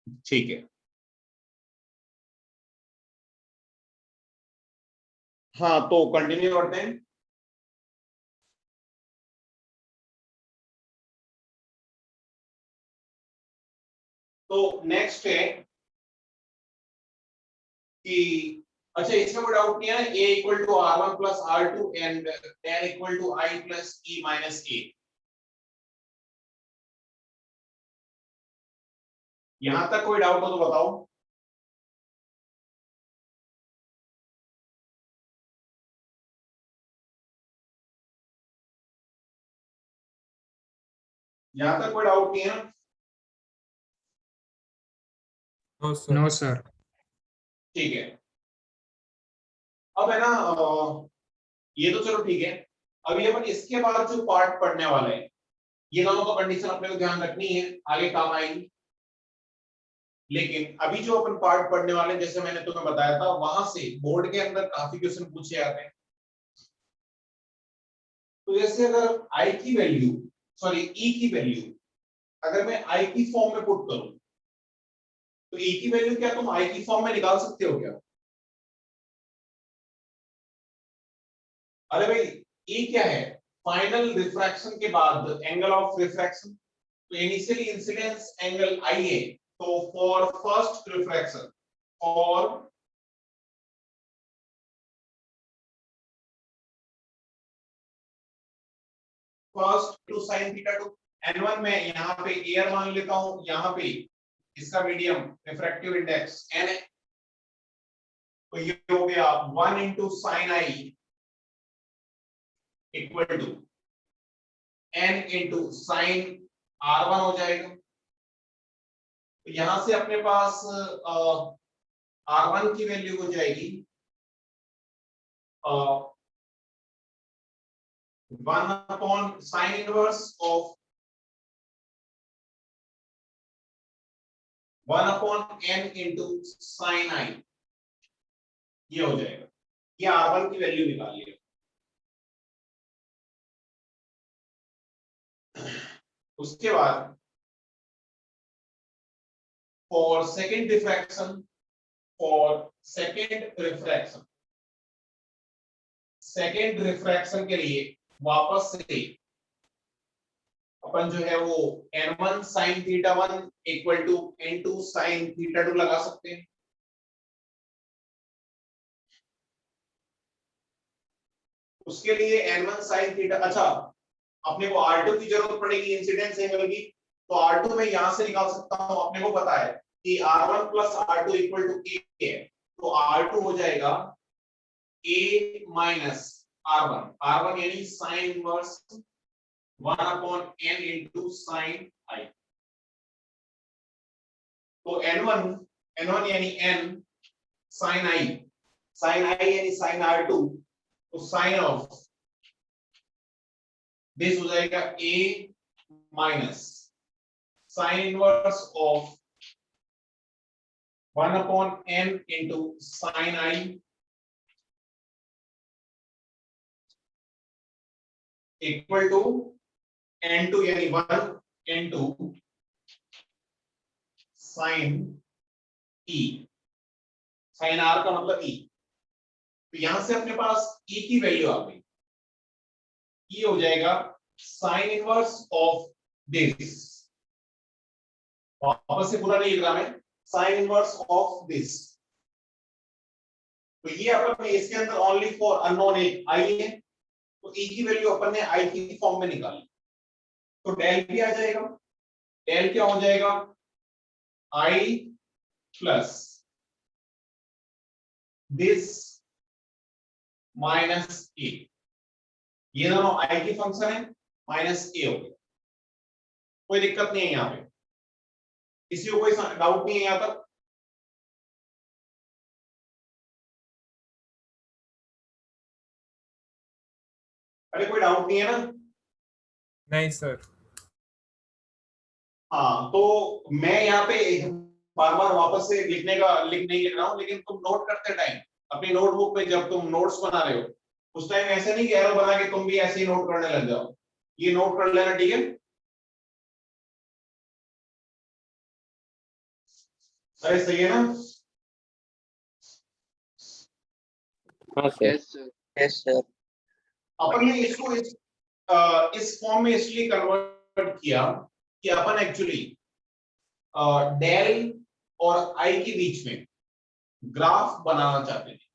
ठीक है, हाँ तो कंटिन्यू करते हैं। तो नेक्स्ट है कि अच्छा इसमें कोई डाउट नहीं है, a equal to r1 plus r2 and n equal to i plus e minus a। यहां तक कोई डाउट हो तो बताओ। यहां तक कोई डाउट नहीं है? No sir. ठीक है, अब है ना ये तो चलो ठीक है। अभी अपन इसके बाद जो पार्ट पढ़ने वाले हैं, ये दोनों तो कंडीशन अपने को ध्यान रखनी है, आगे काम आएगी। लेकिन अभी जो अपन पार्ट पढ़ने वाले हैं, जैसे मैंने तुम्हें बताया था, वहां से बोर्ड के अंदर काफी क्वेश्चन पूछे जाते हैं। तो जैसे अगर आई की वैल्यू, सॉरी ई की वैल्यू अगर मैं आई की फॉर्म में पुट करूं, तो ई की वैल्यू क्या तुम आई की फॉर्म में निकाल सकते हो क्या? अरे भाई, ई क्या है? फाइनल रिफ्रैक्शन के बाद एंगल ऑफ रिफ्रैक्शन। तो इनिशियली इंसिडेंस एंगल आई है, तो for first refraction, for first to sine theta to n1 में यहां पे एयर मान लेता हूं, यहां पे इसका मीडियम रिफ्रैक्टिव इंडेक्स n है, तो ये हो गया 1 into sine I equal to n into sine r1 हो जाएगा। तो यहां से अपने पास r1 की वैल्यू हो जाएगी 1 upon sine inverse of 1 upon n into sine i, ये हो जाएगा। ये r1 की वैल्यू निकाल लिया। उसके बाद for second refraction, for second refraction के लिए वापस से अपन जो है वो n1 sin theta 1 equal to n2 sin theta 2 लगा सकते हैं। उसके लिए n1 sin थीटा, अच्छा अपने को r2 की जरूरत पड़ेगी इंसिडेंस एंगल की, तो r2 में यहां से निकाल सकता हूं। अपने को पता है कि r1 plus r2 equal to a है, तो r2 हो जाएगा a माइनस r1 यानी sine inverse 1 upon n into sine i. तो n1 यानी n साइन आई यानी साइन r2, तो साइन ऑफ दिस हो जाएगा a minus sine inverse of 1 upon n into sine I equal to n2 यानी 1 into sine e, sine r का मतलब e। तो यहां से अपने पास e की वैल्यू आ गई, ये हो जाएगा साइन इनवर्स ऑफ दिस, वापस से पूरा नहीं लिख रहा मैं, साइन इनवर्स ऑफ दिस। तो ये अपन ने इसके अंदर ओनली फॉर अननोन आई है, तो e की वैल्यू अपन ने i की फॉर्म में निकाली, तो डेल भी आ जाएगा। डेल क्या हो जाएगा? i प्लस दिस माइनस ए, ये दोनों i की फंक्शन है, माइनस ए हो गया। कोई दिक्कत नहीं है यहाँ पे, किसी को कोई डाउट नहीं है यहाँ तक? अरे कोई डाउट नहीं है ना? नहीं सर। हाँ तो मैं यहाँ पे बार बार वापस से लिख नहीं लिख रहा हूँ, लेकिन तुम नोट करते टाइम अपनी नोटबुक पे जब तुम नोट्स बना रहे हो, उस टाइम ऐसे नहीं कि एरो बना के तुम भी ऐसे ही नोट करने लग जाओ। ये नोट कर लेना, ठीक है? अरे सही है ना? हाँ सर। Yes sir. अपन ने इसको इस फॉर्म में इसलिए कन्वर्ट किया कि अपन एक्चुअली डेल और आई के बीच में ग्राफ बनाना चाहते थे।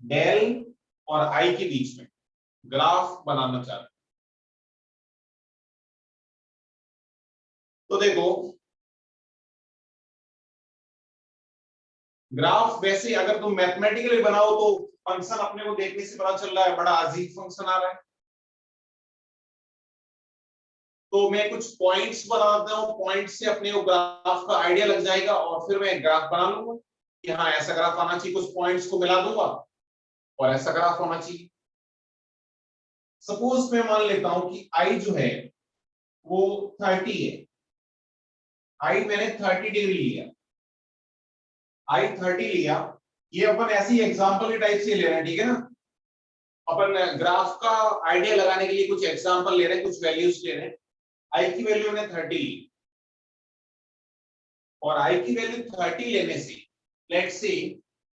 डेल और आई के बीच में ग्राफ बनाना चाहते। तो देखो, ग्राफ वैसे अगर तुम मैथमेटिकली बनाओ तो फंक्शन अपने को देखने से पता चल रहा है बड़ा अजीब फंक्शन आ रहा है। तो मैं कुछ पॉइंट्स बना देता हूं, पॉइंट से अपने को ग्राफ का आइडिया लग जाएगा और फिर मैं ग्राफ बना लूंगा कि हाँ ऐसा ग्राफ आना चाहिए। कुछ पॉइंट्स को मिला दूंगा और ऐसा ग्राफ होना चाहिए। सपोज मैं मान लेता हूं कि आई जो है वो 30 है। आई मैंने 30 डिग्री लिया, आई 30 लिया। ये अपन ऐसे ही एग्जांपल के टाइप से ले रहे हैं, ठीक है ना? अपन ग्राफ का आइडिया लगाने के लिए कुछ एग्जांपल ले रहे हैं, कुछ वैल्यूज ले रहे हैं। आई की वैल्यू मैंने 30 ली और आई की वैल्यू 30 लेने से लेट्स से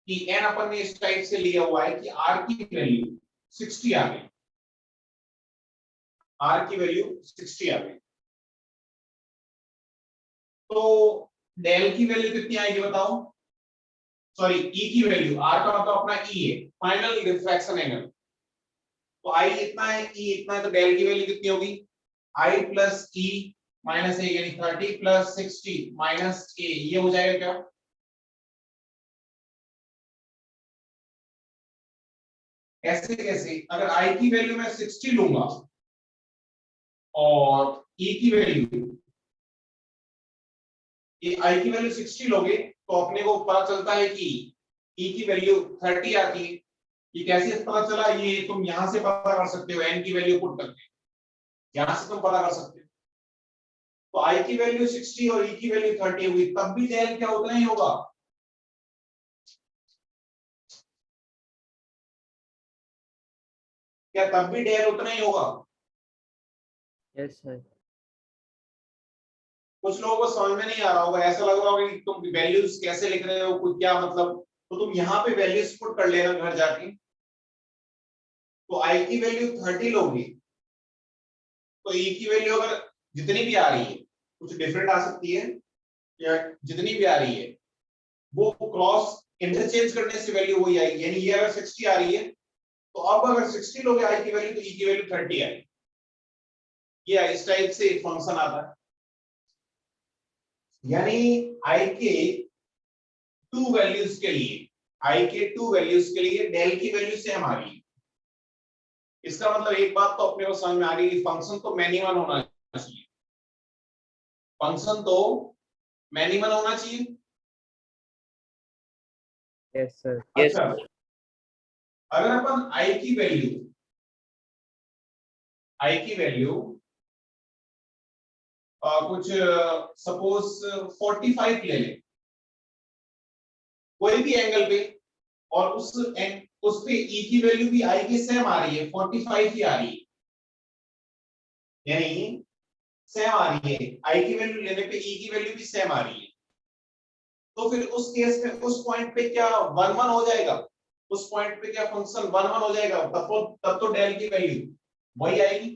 कि एन अपन ने इस टाइप से लिया हुआ है कि आर की वैल्यू 60 आ गई। आर की वैल्यू 60 आ गई तो डेल की वैल्यू कितनी आएगी बताओ? सॉरी, ई की वैल्यू, आर का मतलब अपना ई है, फाइनल रिफ्रैक्शन एंगल। तो आई इतना है, ई इतना है, तो डेल की वैल्यू कितनी होगी? आई प्लस ई माइनस ए, यानी 30 प्लस 60 माइनस ए, ये हो जाएगा क्या? ऐसे कैसे? अगर आई की वैल्यू मैं 60 लूंगा और ई की वैल्यू, ये आई की वैल्यू 60 लोगे तो अपने को पता चलता है कि ई की वैल्यू 30 आती है। ये कैसे पता चला? ये तुम यहां से पता कर सकते हो, एन की वैल्यू पुट करके यहां से तुम पता कर सकते हो। तो आई की वैल्यू 60 और ई की वैल्यू 30 होगी, तब भी डेल क्या उतना ही होगा? क्या तब भी डेल उतना ही होगा? Yes sir. कुछ लोगों को समझ में नहीं आ रहा होगा, ऐसा लग रहा होगा कि तुम वैल्यूज कैसे लिख रहे हो, कुछ क्या मतलब। तो तुम यहाँ पे वैल्यूज पुट कर लेना घर जाके। तो आई की वैल्यू 30 लोगी तो ई की वैल्यू अगर जितनी भी आ रही है, कुछ डिफरेंट आ सकती है या जितनी भी आ रही है वो क्रॉस इंटरचेंज करने से वैल्यू वही आएगी। यानी ये अगर 60 आ रही है तो अब अगर 60 लोगे आई की वैल्यू तो ई की वैल्यू 30 आएगी। ये इस टाइप से फंक्शन आता है। यानी आई के टू वैल्यूज के लिए, आई के टू वैल्यूज के लिए डेल की वैल्यू सेम आ रही है। इसका मतलब एक बात तो अपने को समझ में आ गई कि फंक्शन तो मैनिमल होना चाहिए। फंक्शन तो मैनिमल होना चाहिए। Yes sir. अच्छा, अगर अपन आई की वैल्यू कुछ सपोज 45 ले ले कोई भी एंगल पे, और उस पे ई की वैल्यू भी आई के सेम आ रही है, 45 ही आ रही है, यानी सेम आ रही है। आई की वैल्यू लेने पे ई की वैल्यू भी सेम आ रही है। तो फिर उस केस में उस पॉइंट पे क्या 1-1 हो जाएगा? उस पॉइंट पे क्या फंक्शन 1-1 हो जाएगा? तब तो डेल की वैल्यू वही आएगी,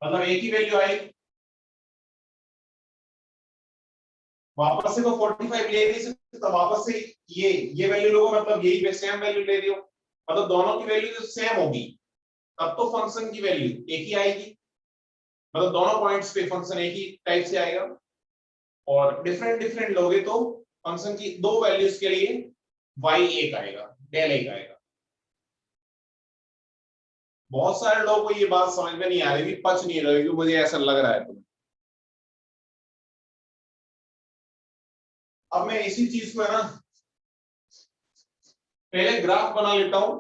मतलब ए की वैल्यू आएगी। वापस से तो 45 ले नहीं सकते, तो वापस से ये वैल्यू लोगे, मतलब यही सेम वैल्यू ले रही हो, मतलब दोनों की वैल्यू तो सेम होगी, तब तो फंक्शन की वैल्यू एक ही आएगी। मतलब दोनों पॉइंट्स पे फंक्शन एक ही टाइप से आएगा। और डिफरेंट लोगे तो फंक्शन की दो वैल्यूज के लिए y एक आएगा, डेल एक आएगा। बहुत सारे लोगों को ये बात समझ में नहीं आ रही, पच नहीं रही, मुझे ऐसा लग रहा है। तुम्हें अब मैं इसी चीज को है ना पहले ग्राफ बना लेता हूं,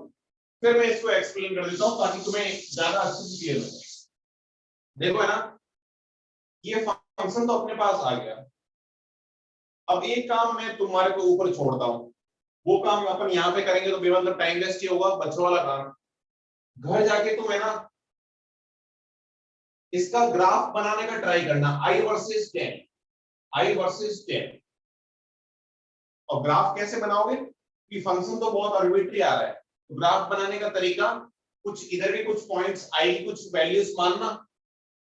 फिर मैं इसको एक्सप्लेन कर देता हूं ताकि तुम्हें ज्यादा अच्छे से क्लियर हो जाए। देखो है ना, ये फंक्शन तो अपने पास आ गया। अब एक काम मैं तुम्हारे को ऊपर छोड़ता हूं, वो काम अपन यहाँ पे करेंगे तो बेमतलब टाइम वेस्ट ही होगा, बच्चों वाला काम। घर जाके तुम है ना इसका ग्राफ बनाने का ट्राई करना, I versus del. i versus 10। और ग्राफ कैसे बनाओगे कि फंक्शन तो बहुत आर्बिट्री आ रहा है, तो ग्राफ बनाने का तरीका कुछ इधर भी कुछ पॉइंट्स आई की कुछ वैल्यूज मानना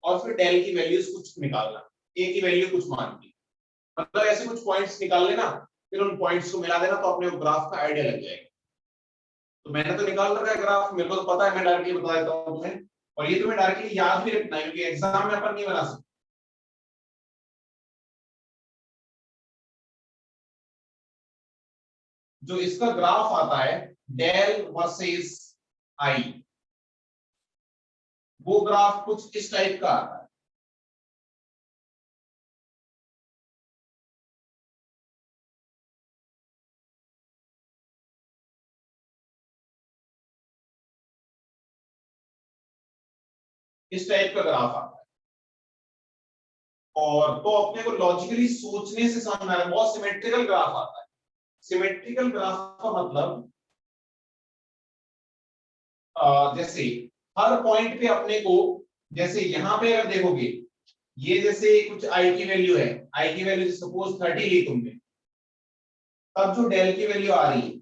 और फिर डेल की वैल्यूज कुछ निकालना, ए की वैल्यू कुछ मान के, मतलब ऐसे कुछ पॉइंट्स निकाल लेना, फिर उन पॉइंट्स को मिला देना तो अपने ग्राफ का आइडिया लग जाएगा। तो मैंने तो निकाल रखा है ग्राफ, मेरे को तो पता है, मैं डायरेक्टली बता देता हूं तुम्हें, और ये तुम्हें डायरेक्टली याद भी रखना है क्योंकि एग्जाम में अपन नहीं बना सकते। जो इसका ग्राफ आता है डेल वर्सेस आई, वो ग्राफ कुछ इस टाइप का आता है। इस टाइप का ग्राफ आता है, और तो अपने को लॉजिकली सोचने से समझ में आ रहा है, बहुत सिमेट्रिकल ग्राफ आता है। सिमेट्रिकल ग्राफ का मतलब जैसे हर पॉइंट पे अपने को, जैसे यहां पे अगर देखोगे ये जैसे कुछ आई की वैल्यू है, आई की वैल्यू सपोज 30 ली तुमने, तब जो डेल की वैल्यू आ रही है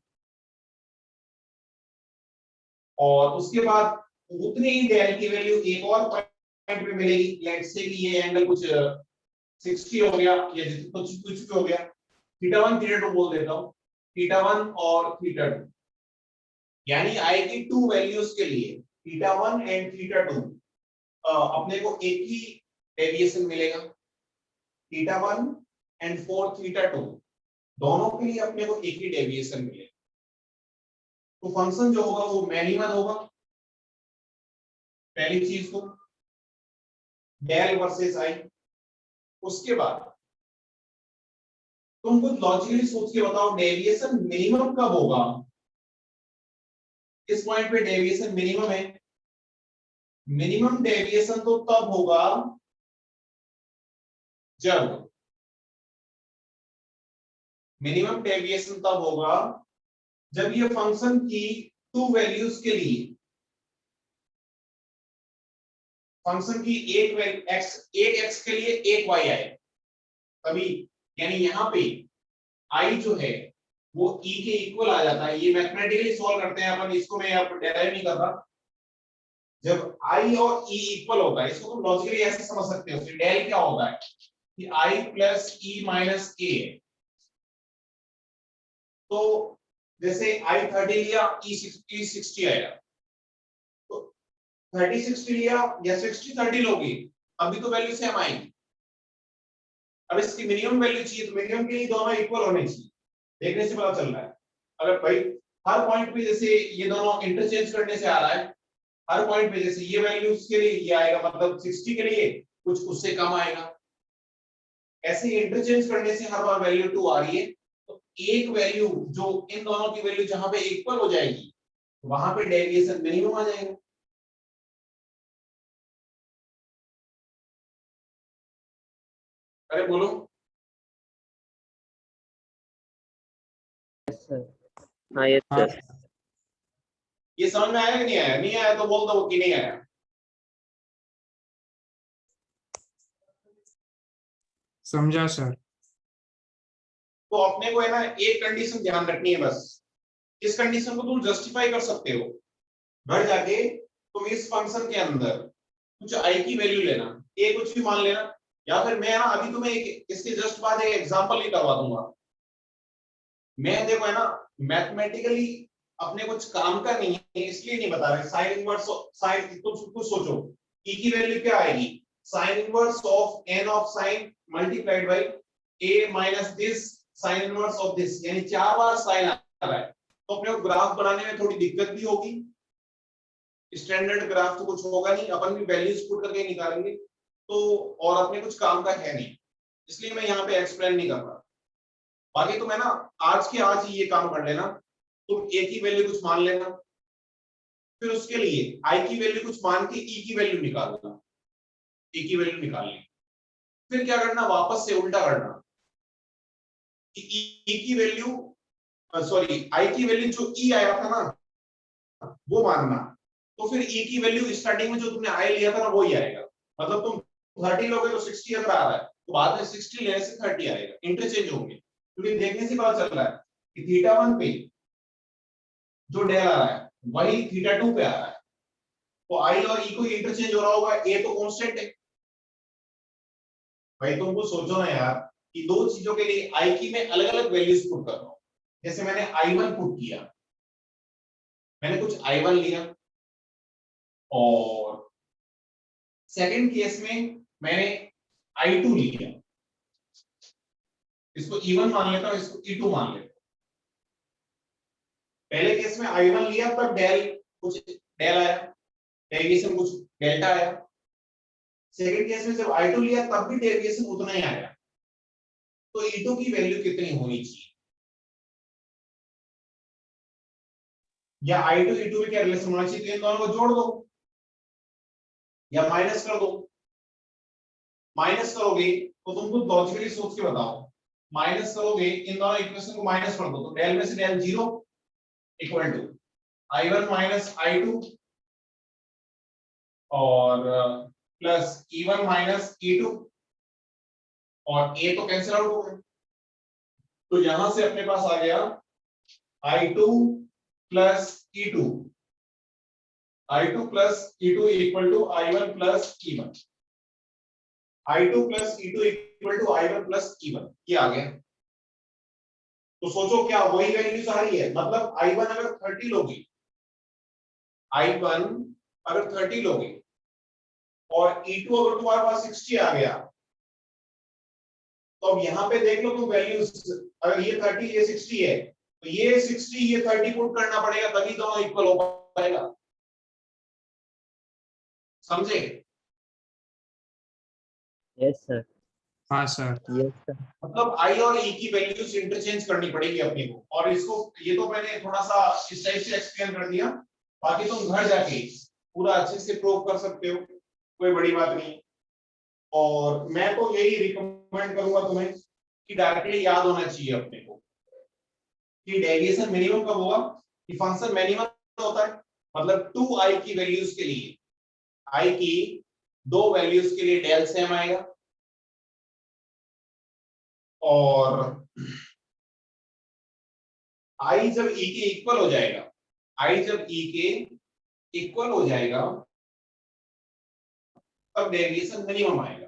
और उसके बाद उतनी ही डेल की वैल्यू एक और पॉइंट पे मिलेगी। लेट्स से कि ये एंगल कुछ 60 हो गया या कुछ कुछ भी हो गया, थीटा 1 थीटा 2 बोल देता हूं, थीटा 1 और थीटा 2, यानी आई की टू वैल्यूज के लिए थीटा 1 एंड थीटा 2 अपने को एक ही डेविएशन मिलेगा। थीटा 1 एंड फॉर थीटा 2 दोनों के लिए अपने को एक ही डेविएशन मिलेगा। तो फंक्शन जो होगा वो मैनिमल होगा, पहली चीज को डेल वर्सेस आई। उसके बाद तुम कुछ लॉजिकली सोच के बताओ डेविएशन मिनिमम कब होगा। इस पॉइंट पे डेविएशन मिनिमम है, मिनिमम डेविएशन तो तब होगा जब, मिनिमम डेविएशन तब होगा जब ये फंक्शन की टू वैल्यूज के लिए, फंक्शन की एक एक्स के लिए एक वाई आए तभी, यानी यहां पे आई जो है वो ई के इक्वल आ जाता है। ये मैथमेटिकली सॉल्व करते हैं अपन, इसको मैं यहाँ पर डेराइव नहीं कर रहा। जब आई और ई इक्वल होता है, इसको तुम लॉजिकली ऐसे समझ सकते हो, डेल क्या होता है कि आई प्लस ई माइनस ए। तो जैसे आई 30 लिया, ई 60 आएगा, तो 30 60 लिया या 60 30 लोगे, अभी तो वैल्यू सेम आएगी। अब इसकी मिनिमम वैल्यू चाहिए, तो मिनिमम के लिए दोनों इक्वल होने चाहिए, देखने से पता चल रहा है। अगर भाई हर पॉइंट पे जैसे ये दोनों इंटरचेंज करने से आ रहा है, हर पॉइंट पे जैसे ये वैल्यू के लिए ये आएगा, मतलब 60 के लिए कुछ उससे कम आएगा, ऐसे इंटरचेंज करने से हर बार वैल्यू 2 आ रही है। तो एक वैल्यू जो इन दोनों की वैल्यू जहां पे इक्वल हो जाएगी, वहां पे डेविएशन मिनिमम आ जाएगा। अरे बोलो। हाँ यस सर। ये समझ में आया कि नहीं आया? नहीं आया तो बोल दो कि नहीं आया। समझा सर। तो अपने को है ना एक कंडीशन ध्यान रखनी है बस, इस कंडीशन को तुम जस्टिफाई कर सकते हो। घर जाके तुम इस फंक्शन के अंदर कुछ आई की वैल्यू लेना, ए कुछ भी मान लेना, या फिर मैं ना अभी तुम्हें इसके जस्ट बाद एक एग्जांपल ही करवा दूंगा। मैं देखो है ना मैथमेटिकली अपने कुछ काम का नहीं है इसलिए नहीं बता रहे। साइन इनवर्स साइन, तुम कुछ सोचो e की वैल्यू क्या आएगी, sign inverse of n of sine multiplied by a minus this sign inverse of this, यानी 4 बार साइन आ रहा है। तो अपने को ग्राफ बनाने में थोड़ी दिक्कत भी होगी, स्टैंडर्ड ग्राफ तो कुछ होगा नहीं, अपन भी वैल्यूज पुट करके निकालेंगे तो, और अपने कुछ काम का है नहीं, इसलिए मैं यहाँ पे एक्सप्लेन नहीं कर रहा। बाकी तुम है ना आज के आज ही ये काम कर लेना, तुम a की वैल्यू कुछ मान लेना, फिर उसके लिए i की वैल्यू कुछ मान के e की वैल्यू निकालना, e की वैल्यू निकालनी, फिर क्या करना वापस से उल्टा करना कि e की वैल्यू सॉरी i की वैल्यू जो e आया था ना वो मानना, तो फिर e की वैल्यू स्टार्टिंग में जो तुमने i लिया था ना वही आएगा। मतलब तुम 30 लोगे तो 60 अगर आ रहा है तो बाद में 60 लेने से 30 आएगा, इंटरचेंज होंगे, क्योंकि देखने से पता चल रहा है कि थीटा 1 पे जो डेल आ रहा है वही थीटा 2 पे आ रहा है, तो आई और ई को इंटरचेंज हो रहा होगा, ए तो कांस्टेंट है। भाई तुमको सोचो ना यार कि दो चीजों के लिए आई की मैं अलग अलग वैल्यूज पुट कर रहा हूं। जैसे मैंने i1 पुट किया, मैंने कुछ i1 लिया, और सेकंड केस में मैंने i2 लिया, इसको e1 मान लेता हूं, इसको e2 मान लेता हूं। पहले केस में i1 लिया तब डेल आया, डेविएशन कुछ डेल्टा आया। सेकंड केस में जब i2 लिया तब भी डेविएशन उतना ही आया। तो e2 की वैल्यू कितनी होनी चाहिए, या i2 e2 में क्या रिलेशन होना चाहिए, तो इन दोनों को जोड़ दो या माइनस कर दो। माइनस करोगे तो तुमको लॉजिकली सोच के बताओ, माइनस करोगे इन दोनों इक्वेशन को माइनस कर दो, तो डेल में से del 0 equal to i1 minus i2 और प्लस e1 माइनस e2, और a तो कैंसिल आउट हो गया, तो यहां से अपने पास आ गया i2 plus e2, i2 plus e2 equal to i1 plus e1, i2 plus e2 equal to i1 plus e1, ये आ गया। तो सोचो क्या वही वैल्यूज आ रही है, मतलब i1 अगर 30 लोगे, i1 अगर 30 लोगे और e2 अगर तुम्हारे पास 60 आ गया, तो अब यहां पे देख लो तुम वैल्यूज, अगर ये 30 ये 60 है, तो ये 60 ये 30 पुट करना पड़ेगा, तभी दोनों इक्वल हो पाएगा। समझे? Yes sir. हाँ सर। Yes sir. मतलब आई और ई की वैल्यूज इंटरचेंज करनी पड़ेगी अपने को, और इसको ये तो मैंने थोड़ा सा इस टाइप से एक्सप्लेन कर दिया, बाकी तुम घर जाके पूरा अच्छे से प्रूव कर सकते हो, कोई बड़ी बात नहीं। और मैं तो यही रिकमेंड करूंगा तुम्हें कि डायरेक्टली याद होना चाहिए अपने को कि डेविएशन मिनिमम कब होगा, कि फंक्शन मिनिमम होता है मतलब 2i की वैल्यूज के लिए, i की दो वैल्यूज के लिए डेल सेम आएगा, और i जब e के इक्वल हो जाएगा, i जब e के इक्वल हो जाएगा तब डेविएशन मिनिमम आएगा,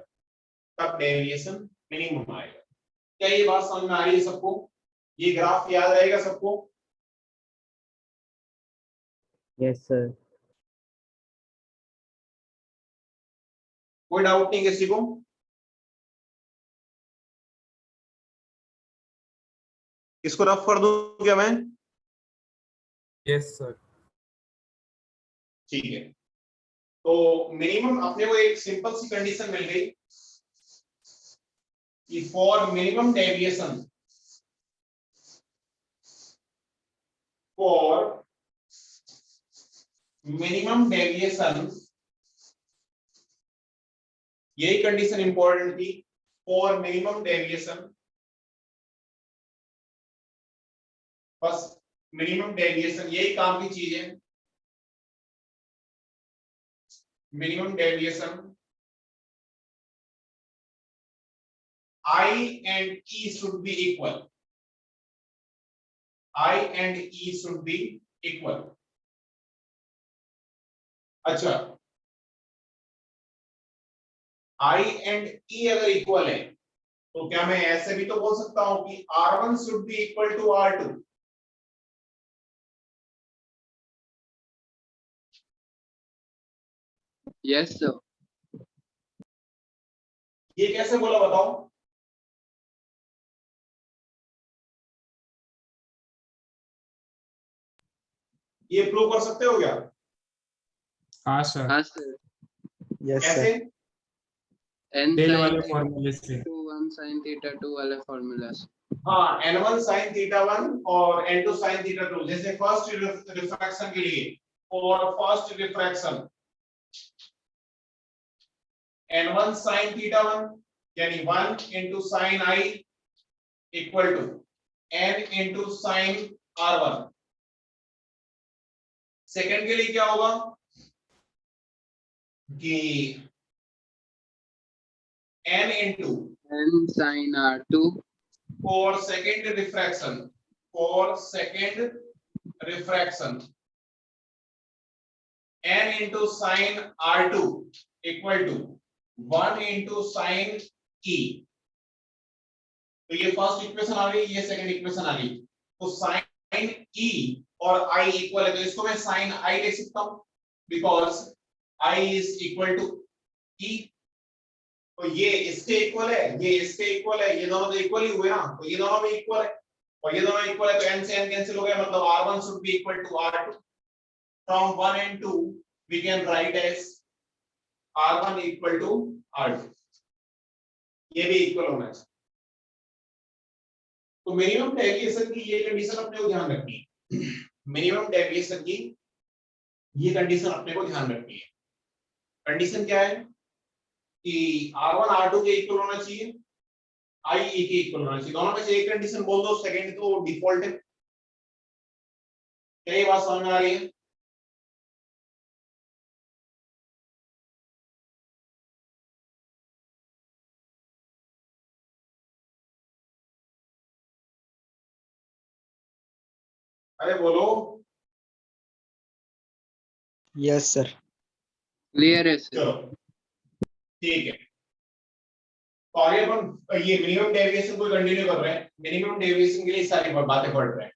तब डेविएशन मिनिमम आएगा। क्या ये बात समझ में आ रही है सबको? ये ग्राफ याद रहेगा सबको? Yes sir. कोई डाउट नहीं किसी को? इसको रफ कर दूं क्या मैं? Yes sir. ठीक है, तो मिनिमम अपने को एक सिंपल सी कंडीशन मिल गई कि for minimum deviation, for minimum deviation, यही कंडीशन इंपॉर्टेंट थी, फॉर मिनिमम डेविएशन, बस मिनिमम डेविएशन यही काम की चीज है, minimum deviation I and E should be equal, I and E should be equal। अच्छा, I and E अगर इक्वल है तो क्या मैं ऐसे भी तो बोल सकता हूं कि R1 should be equal to R2? Yes sir. ये कैसे बोला बताओ? ये प्रूव कर सकते हो क्या? हाँ सर। हाँ सर। यस कैसे? सर। n डेल sin वाले फॉर्मूले से। 1 sin थीटा 2 वाले फॉर्मूला से। हाँ, n1 sin थीटा 1 और n2 sin थीटा 2, जैसे फर्स्ट रिफ्रैक्शन के लिए, और first refraction n1 sin theta 1 यानी 1 into sin I equal to n into sin R1। Second के लिए क्या होगा कि n into n sin R2 for second refraction n into sin R2 equal to 1 into sin E। तो ये first equation आ गई, ये सेकंड इक्वेशन आ गई। तो sin E और I इक्वल है, तो इसको मैं sin I लिख सकता हूं because I is equal to E। तो ये इसके इक्वल है, ये इसके इक्वल है, ये दोनों तो इक्वल ही हुए ना, तो ये दोनों भी इक्वल है और ये दोनों इक्वल है, तो n से n कैंसिल हो गया, मतलब R1 should be equal to R2। From 1 and 2 we can write as R1 equal to R2। ये भी इक्वल होना चाहिए। तो मिनिमम डेविएशन की ये कंडीशन अपने को ध्यान रखनी है, मिनिमम डेविएशन की ये कंडीशन अपने को ध्यान रखनी है। कंडीशन क्या है कि R1 R2 के इक्वल होना चाहिए, I E के इक्वल होना चाहिए। दोनों में से एक कंडीशन बोल दो, सेकंड तो डिफॉल्ट है। क्या ये बात समझ में आ रही है? अरे बोलो। Yes sir. क्लियर है सर। चलो ठीक है, तो आगे अपन ये मिनिमम डेविएशन को कंटिन्यू कर रहे हैं। मिनिमम डेविएशन के लिए सारी बातें पढ़ रहे हैं।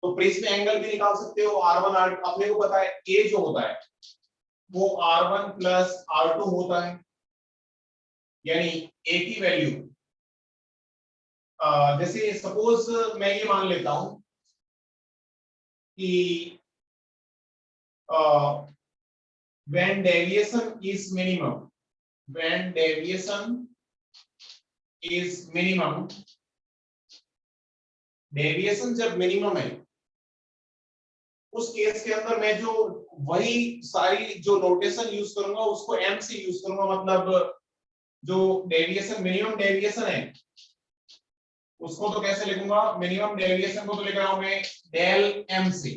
तो प्रिज्म एंगल भी निकाल सकते हो, R1 R, अपने को पता है A जो होता है वो R1 प्लस R2 होता है, यानी A की वैल्यू जैसे सपोज मैं ये मान लेता हूं कि when deviation is minimum, when deviation is minimum, deviation जब मिनिमम है उस केस के अंदर मैं जो वही सारी जो नोटेशन यूज करूंगा उसको m से यूज करूंगा, मतलब जो डेविएशन मिनिमम डेविएशन है उसको तो कैसे लिखूंगा, मिनिमम डेविएशन को तो लिख रहा हूं मैं डेल m से।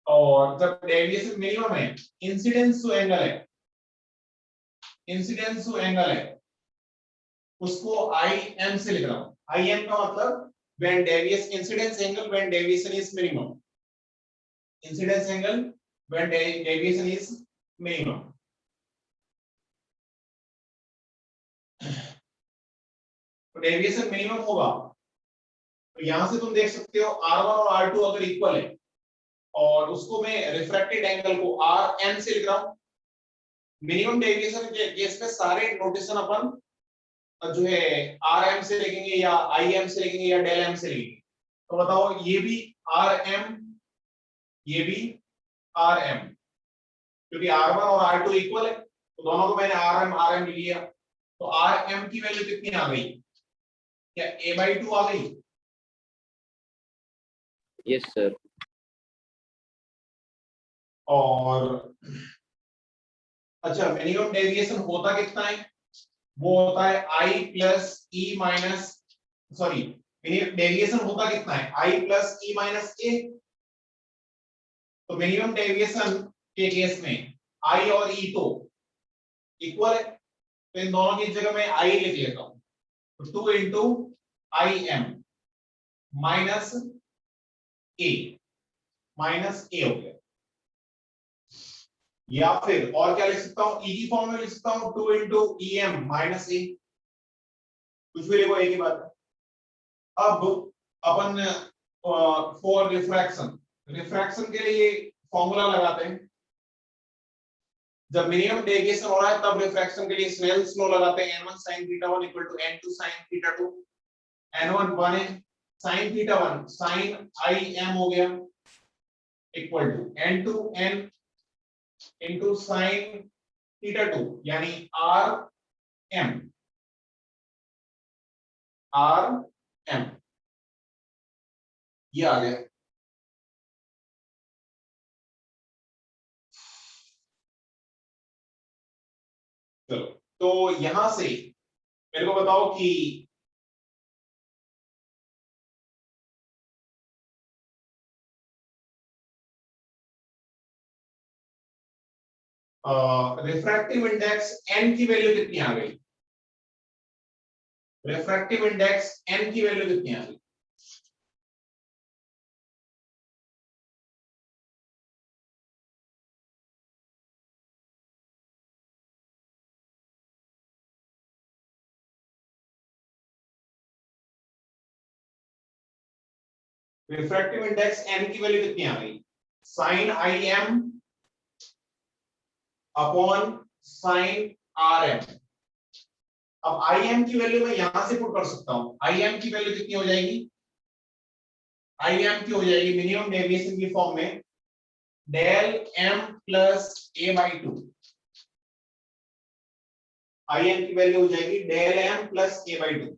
और जब डेविएशन मिनिमम है, इंसिडेंस जो एंगल है, इंसिडेंस जो एंगल है उसको im से लिख रहा हूं। im का मतलब when deviation incidence angle when deviation is minimum, incidence angle when deviation is minimum। तो डेविएशन मिनिमम होगा, तो यहां से तुम देख सकते हो R1 और R2 अगर इक्वल है और उसको मैं रिफ्रैक्टेड एंगल को Rm से लिख रहा हूं। मिनिमम डेविएशन के केस में सारे नोटेशन अपन जो है Rm से लिखेंगे या Im से लिखेंगे या डेल m से लिखेंगे। तो बताओ ये भी Rm, ये भी Rm, क्योंकि R1 और R2 इक्वल है तो दोनों को मैंने Rm लिया। तो Rm की वैल्यू कितनी आ गई, क्या a/2 आ गई? Yes sir. और अच्छा मिनिमम डेविएशन होता कितना है, वो होता है I plus E minus, sorry deviation होता कितना है I plus E minus A। तो मिनिमम डेविएशन के केस में I और E तो इक्वल है, तो इन दोनों की जगह मैं I लिख लेता हूं। तो 2 into IM minus A, minus A हो गया। या फिर और क्या लिख सकता हूं, E की फॉर्म में लिख सकता हूं 2 इंटू EM माइनस A, कुछ भी लिखो एक ही बात है। अब अपन फॉर रिफ्रैक्शन, रिफ्रैक्शन के लिए फॉर्मूला लगाते हैं। जब मिनिमम डेविएशन हो रहा है तब रिफ्रैक्शन के लिए स्नेल्स लॉ लगाते हैं, n1 sin θ1 equal to n2 sin θ2। n1 1 है, sin θ1 sin Im हो गया equal to n2 n into sin θ2 यानी Rm, Rm ये आ गया। चलो तो यहां से मेरे को बताओ कि रिफ्रैक्टिव इंडेक्स n की वैल्यू कितनी आ गई, रिफ्रैक्टिव इंडेक्स n की वैल्यू कितनी आ रही? रिफ्रैक्टिव इंडेक्स n की वैल्यू कितनी आ गई? Sine im upon sine rm। अब im की वैल्यू मैं यहां से पुट कर सकता हूं। im की वैल्यू कितनी हो जाएगी? im की हो जाएगी मिनिमम डेविएशन की फॉर्म में del m plus a by 2। im की वैल्यू हो जाएगी del m plus a by 2।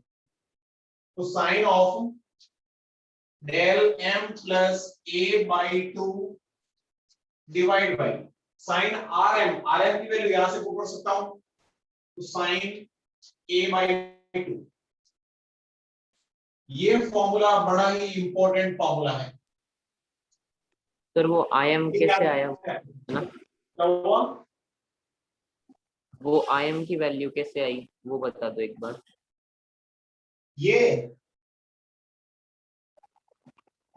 तो sine of del m plus a by 2 divide by sine rm की वैल्यू यहां से पुट कर सकता हूं, तो साइन a बाई 2। ये फॉर्मूला बड़ा ही इंपॉर्टेंट फॉर्मूला है सर वो IM कैसे आया ना? वो IM की वैल्यू कैसे आई वो बता दो एक बार। ये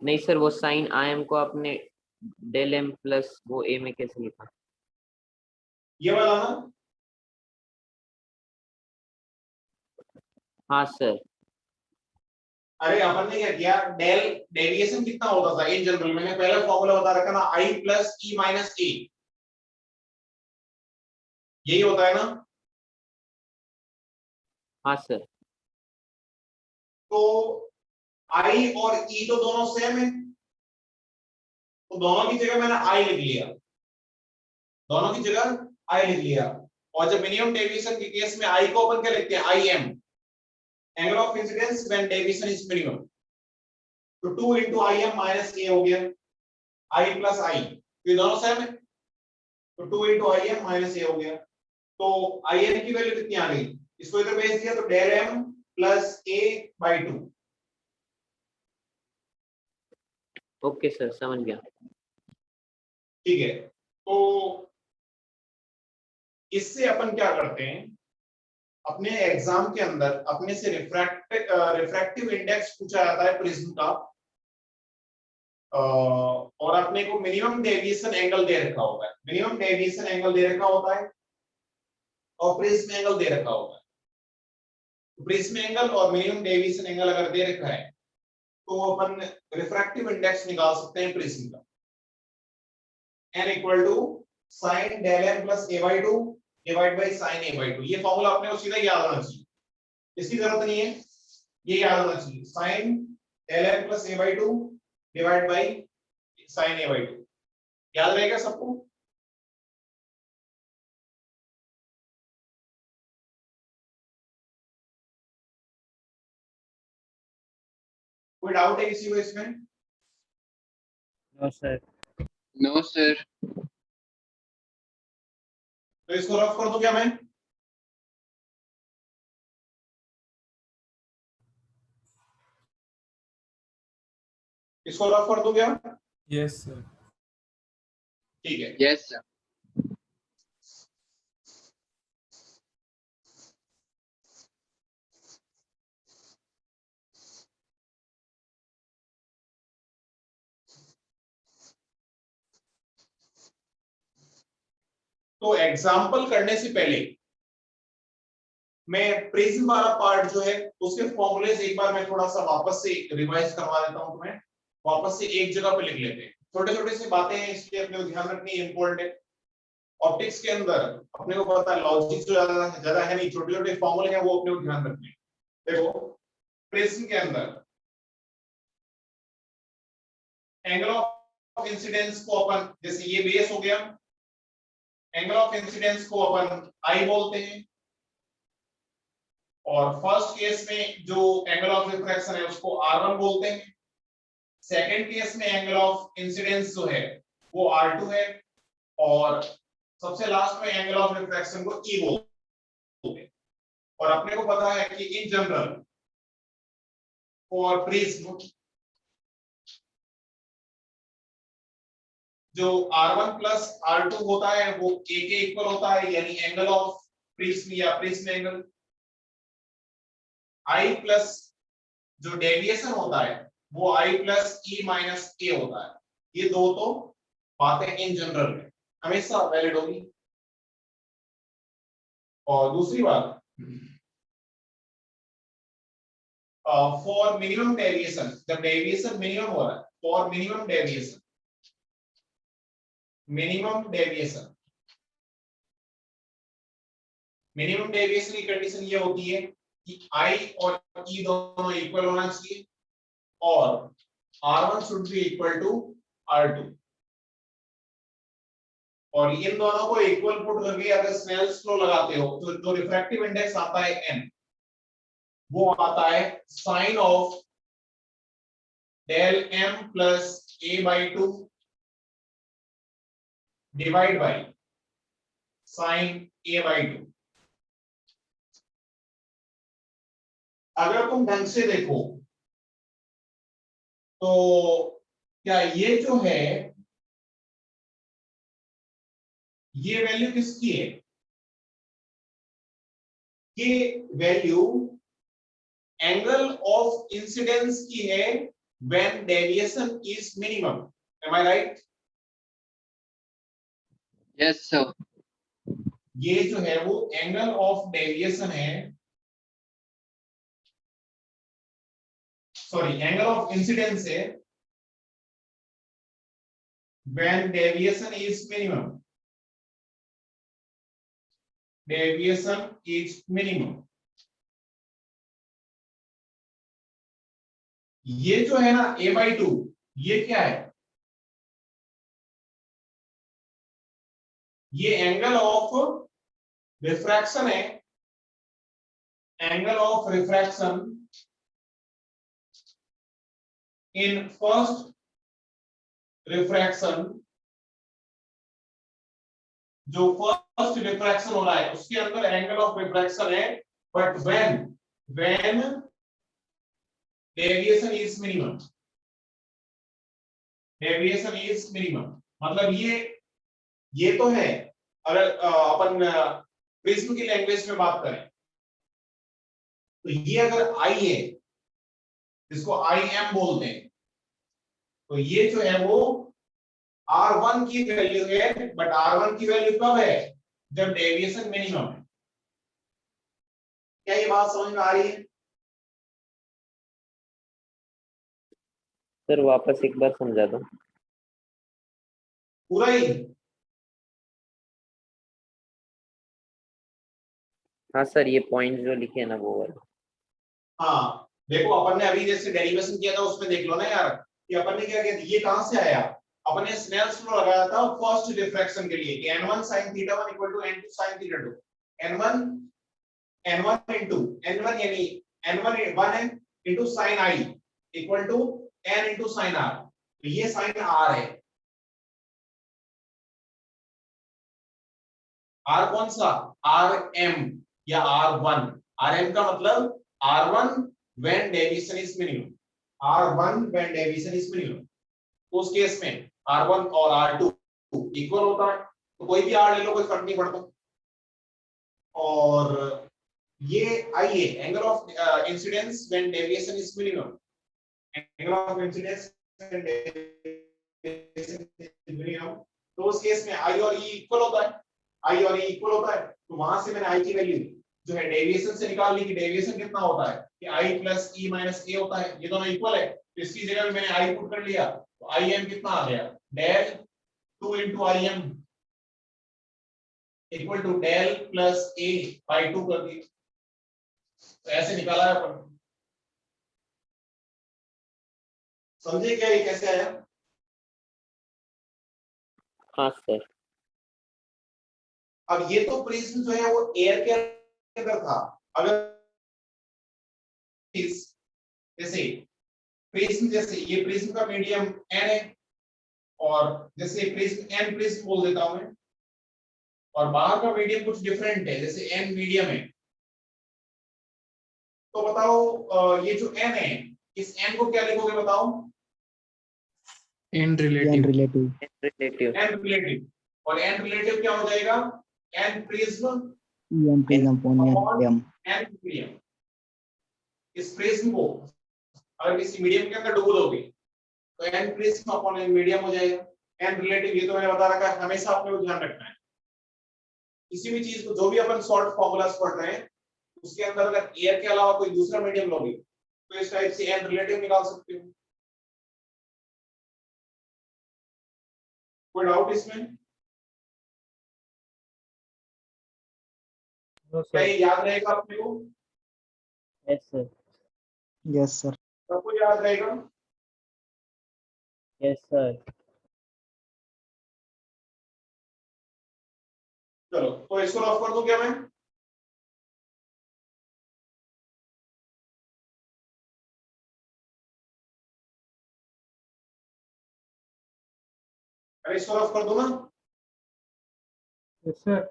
नहीं सर, वो साइन IM को आपने डेल m प्लस वो a में कैसे लिखा? ये वाला ना? हाँ सर। अरे अपन ने क्या किया, डेल डेविएशन कितना होता था इन जनरल, मैंने पहले फॉर्मूला बता रखा ना, i plus e minus a, यही होता है ना? हाँ सर। तो i और e तो दोनों सेम है, तो दोनों की जगह मैंने i लिख लिया, दोनों की जगह i लिख लिया। और जब मिनिमम डेविएशन के केस में i को अपन क्या लिखते हैं? im, angle of incidence when deviation is minimum. तो 2 into im माइनस a हो गया, i प्लस i, ये दोनों सेम है, तो 2 into im माइनस a हो गया। तो im की वैल्यू कितनी आ गई? इसको इधर भेज दिया तो del m plus a by 2। Okay sir, समझ गया। ठीक है, तो इससे अपन क्या करते हैं, अपने एग्जाम के अंदर अपने से रिफ्रैक्टिव इंडेक्स पूछा जाता है प्रिज्म का, और अपने को मिनिमम डेविएशन एंगल दे रखा होता है, मिनिमम डेविएशन एंगल दे रखा होता है और प्रिज्म एंगल दे रखा होता है। तो प्रिज्म एंगल और मिनिमम डेविएशन एंगल अगर दे रखा है तो अपन रिफ्रैक्टिव इंडेक्स निकाल सकते हैं प्रिज्म का, n equal to sine del m plus a by 2 divide by sine a by 2। ये फॉर्मूला अपने को सीधा याद होना चाहिए, इसकी जरूरत नहीं है, ये याद होना चाहिए, sine del m plus a by 2 divide by sine a by 2। याद रहेगा सबको? कोई डाउट है किसी को इसमें? No sir. No sir. तो इसको रफ कर दूं क्या मैं? इसको रफ कर दूं क्या? Yes sir. ठीक है, यस सर। तो एग्जाम्पल करने से पहले मैं प्रिज्म वाला पार्ट जो है उसके फॉर्मूलेस एक बार मैं थोड़ा सा वापस से रिवाइज करवा देता हूं तुम्हें, वापस से एक जगह पे लिख लेते हैं। छोटे छोटे सी बातें हैं इसलिए अपने को ध्यान रखनी इंपॉर्टेंट है। ऑप्टिक्स के अंदर अपने को पता है लॉजिक जो ज्यादा है नहीं, छोटे छोटे फॉर्मूले हैं वो अपने को ध्यान रखने। देखो प्रिज्म के अंदर एंगल ऑफ इंसिडेंस को अपन, जैसे ये बेस हो गया, एंगल ऑफ इंसिडेंस को अपन आई बोलते हैं, और फर्स्ट केस में जो एंगल ऑफ रिफ्रैक्शन है उसको r1 बोलते हैं, सेकंड केस में एंगल ऑफ इंसिडेंस जो है वो r2 है, और सबसे लास्ट में एंगल ऑफ रिफ्रैक्शन को e बोलते हैं। और अपने को पता है कि इन जनरल फॉर प्रिज्म जो r1 प्लस r2 होता है वो a के इक्वल होता है, यानी एंगल ऑफ प्रिज्म या प्रिज्म एंगल। आई प्लस जो डेविएशन होता है वो आई प्लस ई माइनस ए होता है। ये दो तो बातें इन जनरल में हमेशा वैलिड होगी। और दूसरी बात, फॉर मिनिमम डेविएशन, जब डेविएशन मिनिमम हो रहा है, for minimum deviation, minimum deviation, minimum deviation की कंडीशन ये होती है कि आई और ई दोनों इक्वल होना चाहिए और R1 should be equal to R2, और इन दोनों को इक्वल पुट करके अगर स्नेल्स लॉ लगाते हो तो जो रिफ्रैक्टिव इंडेक्स आता है n, वो आता है sine of del m plus a/2 divide by sine a/2। अगर तुम ढंग से देखो तो क्या ये जो है ये वैल्यू किसकी है? ये वैल्यू एंगल ऑफ इंसिडेंस की है when deviation is minimum. Am I right? Yes, sir. ये जो है वो एंगल ऑफ डेविएशन है, सॉरी एंगल ऑफ इंसिडेंस है when deviation is minimum, deviation is minimum. ये जो है ना a/2, ये क्या है? ये एंगल ऑफ रिफ्रैक्शन है, angle of refraction in first refraction, जो फर्स्ट रिफ्रैक्शन हो रहा है उसके अंदर एंगल ऑफ रिफ्रैक्शन है, but when deviation is minimum, deviation is minimum मतलब ये तो है। अगर अपन प्रिज्म की लैंग्वेज में बात करें तो ये अगर आई है, जिसको आई एम बोलते हैं, तो ये जो है वो R1 की वैल्यू है, बट R1 की वैल्यू कब है? जब डेविएशन मिनिमम है। क्या ये बात समझ में आ रही है? सर वापस एक बार समझा दो। पूरा ही? हाँ सर, ये पॉइंट जो लिखे हैं ना वो वाला। हाँ देखो, अपन ने अभी जैसे डेरिवेशन किया था उसमें देख लो ना यार कि अपन ने क्या किया, ये कहां से आया? अपन ने स्नेल्स लॉ लगाया था फर्स्ट रिफ्रैक्शन के लिए कि n1 sin θ1 equal to n2 sin θ2, n1 into n1 यानी n1 1 है into sin I equal to n into sin R। तो ये sin R है। R कौन सा? Rm या R1। Rm का मतलब R1 when deviation is minimum, R1 when deviation is minimum। तो उस केस में R1 और R2 इक्वल होता है, तो कोई भी R ले लो, कोई फर्क नहीं पड़ता। और ये आइए angle of incidence when deviation is minimum, angle of incidence when deviation is minimum, तो उस केस में आई और ई इक्वल होता है, आई और ई इक्वल होता है। तो वहां से मैंने आई की वैल्यू जो है डेविएशन से निकाल ली कि डेविएशन कितना होता है कि आई प्लस ई माइनस ए होता है, ये दोनों इक्वल है। तो इसकी जगह में मैंने आई पुट कर लिया, तो आई एम कितना आ गया? Del 2 into I M equal to del plus A by 2 कर दिया। तो ऐसे निकाला है अपन। समझे क्या ये कैसे आया? हाँ सर। अब ये तो प्रिज्म जो है वो एयर के अंदर था। अगर जैसे प्रिज्म, जैसे ये प्रिज्म का मीडियम n है और जैसे प्रिज्म n प्रिज्म बोल देता हूं मैं, और बाहर का मीडियम कुछ डिफरेंट है, जैसे n मीडियम है, तो बताओ ये जो n है इस n को क्या लिखोगे बताओ? n relative relative. n relative, और n रिलेटिव क्या हो जाएगा? n prism m prism upon m n medium. इस प्रिज्म को अगर किसी मीडियम के अंदर डुबो दोगे तो n prism upon n medium हो जाएगा। n रिलेटिव ये तो मैंने बता रखा है, हमेशा आपने को ध्यान रखना है। किसी भी चीज को जो भी अपन सॉल्ट फॉर्मूलास पढ़ रहे हैं उसके अंदर अगर एयर के अलावा कोई दूसरा मीडियम लोगे तो इस टाइप से n रिलेटिव निकाल सकते हो। कोई डाउट इसमें? क्या ये याद रहेगा अपने को? Yes sir. Yes sir. सबको याद रहेगा? Yes sir. चलो तो इसको रफ कर दूं क्या मैं? अरे इसको रफ कर दूं ना? Yes sir.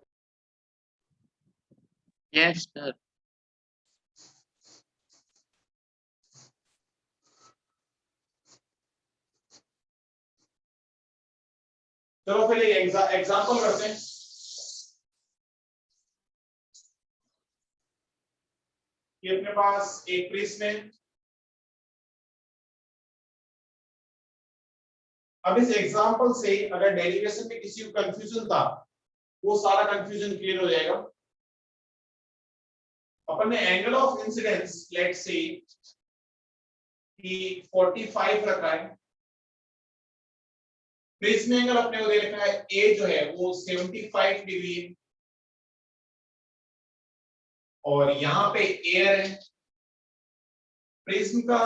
Yes, sir. चलो फिर एग्जांपल करते हैं। ये अपने पास एक प्रिज्म है। अब इस एग्जांपल से अगर डेरिवेशन में किसी को कंफ्यूजन था वो सारा कंफ्यूजन क्लियर हो जाएगा। अपन ने angle of incidence let's say कि 45 रखा है। प्रिज्म एंगल अपने को दे रखा है ए जो है वो 75 डिग्री है और यहाँ पे एयर है। प्रिज्म का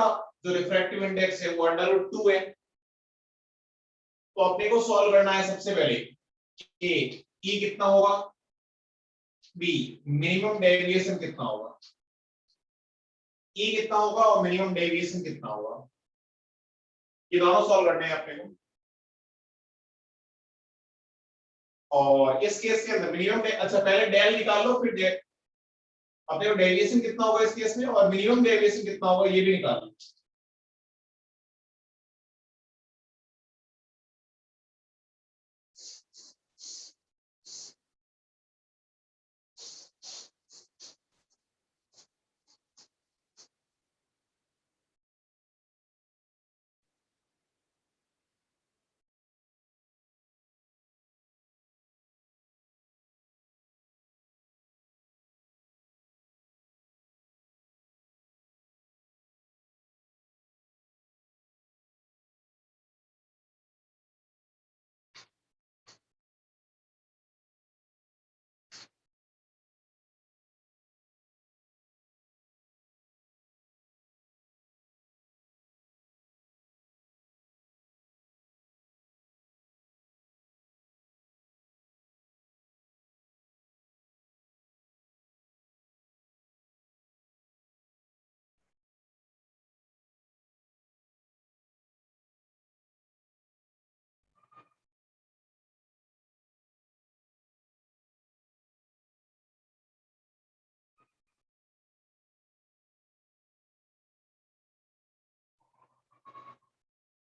जो रिफ्रैक्टिव इंडेक्स है वो √2 है। तो अपने को सॉल्व करना है सबसे पहले ए ई कितना होगा, बी मिनिमम डेविएशन कितना होगा, ई कितना होगा और मिनिमम डेविएशन कितना होगा। ये दोनों सॉल्व करने हैं अपने को। और इस केस के अंदर मिनिमम अच्छा पहले डेल निकाल लो फिर डेल। अपने को डेविएशन कितना होगा इस केस में और मिनिमम डेविएशन कितना होगा ये भी निकाल लो।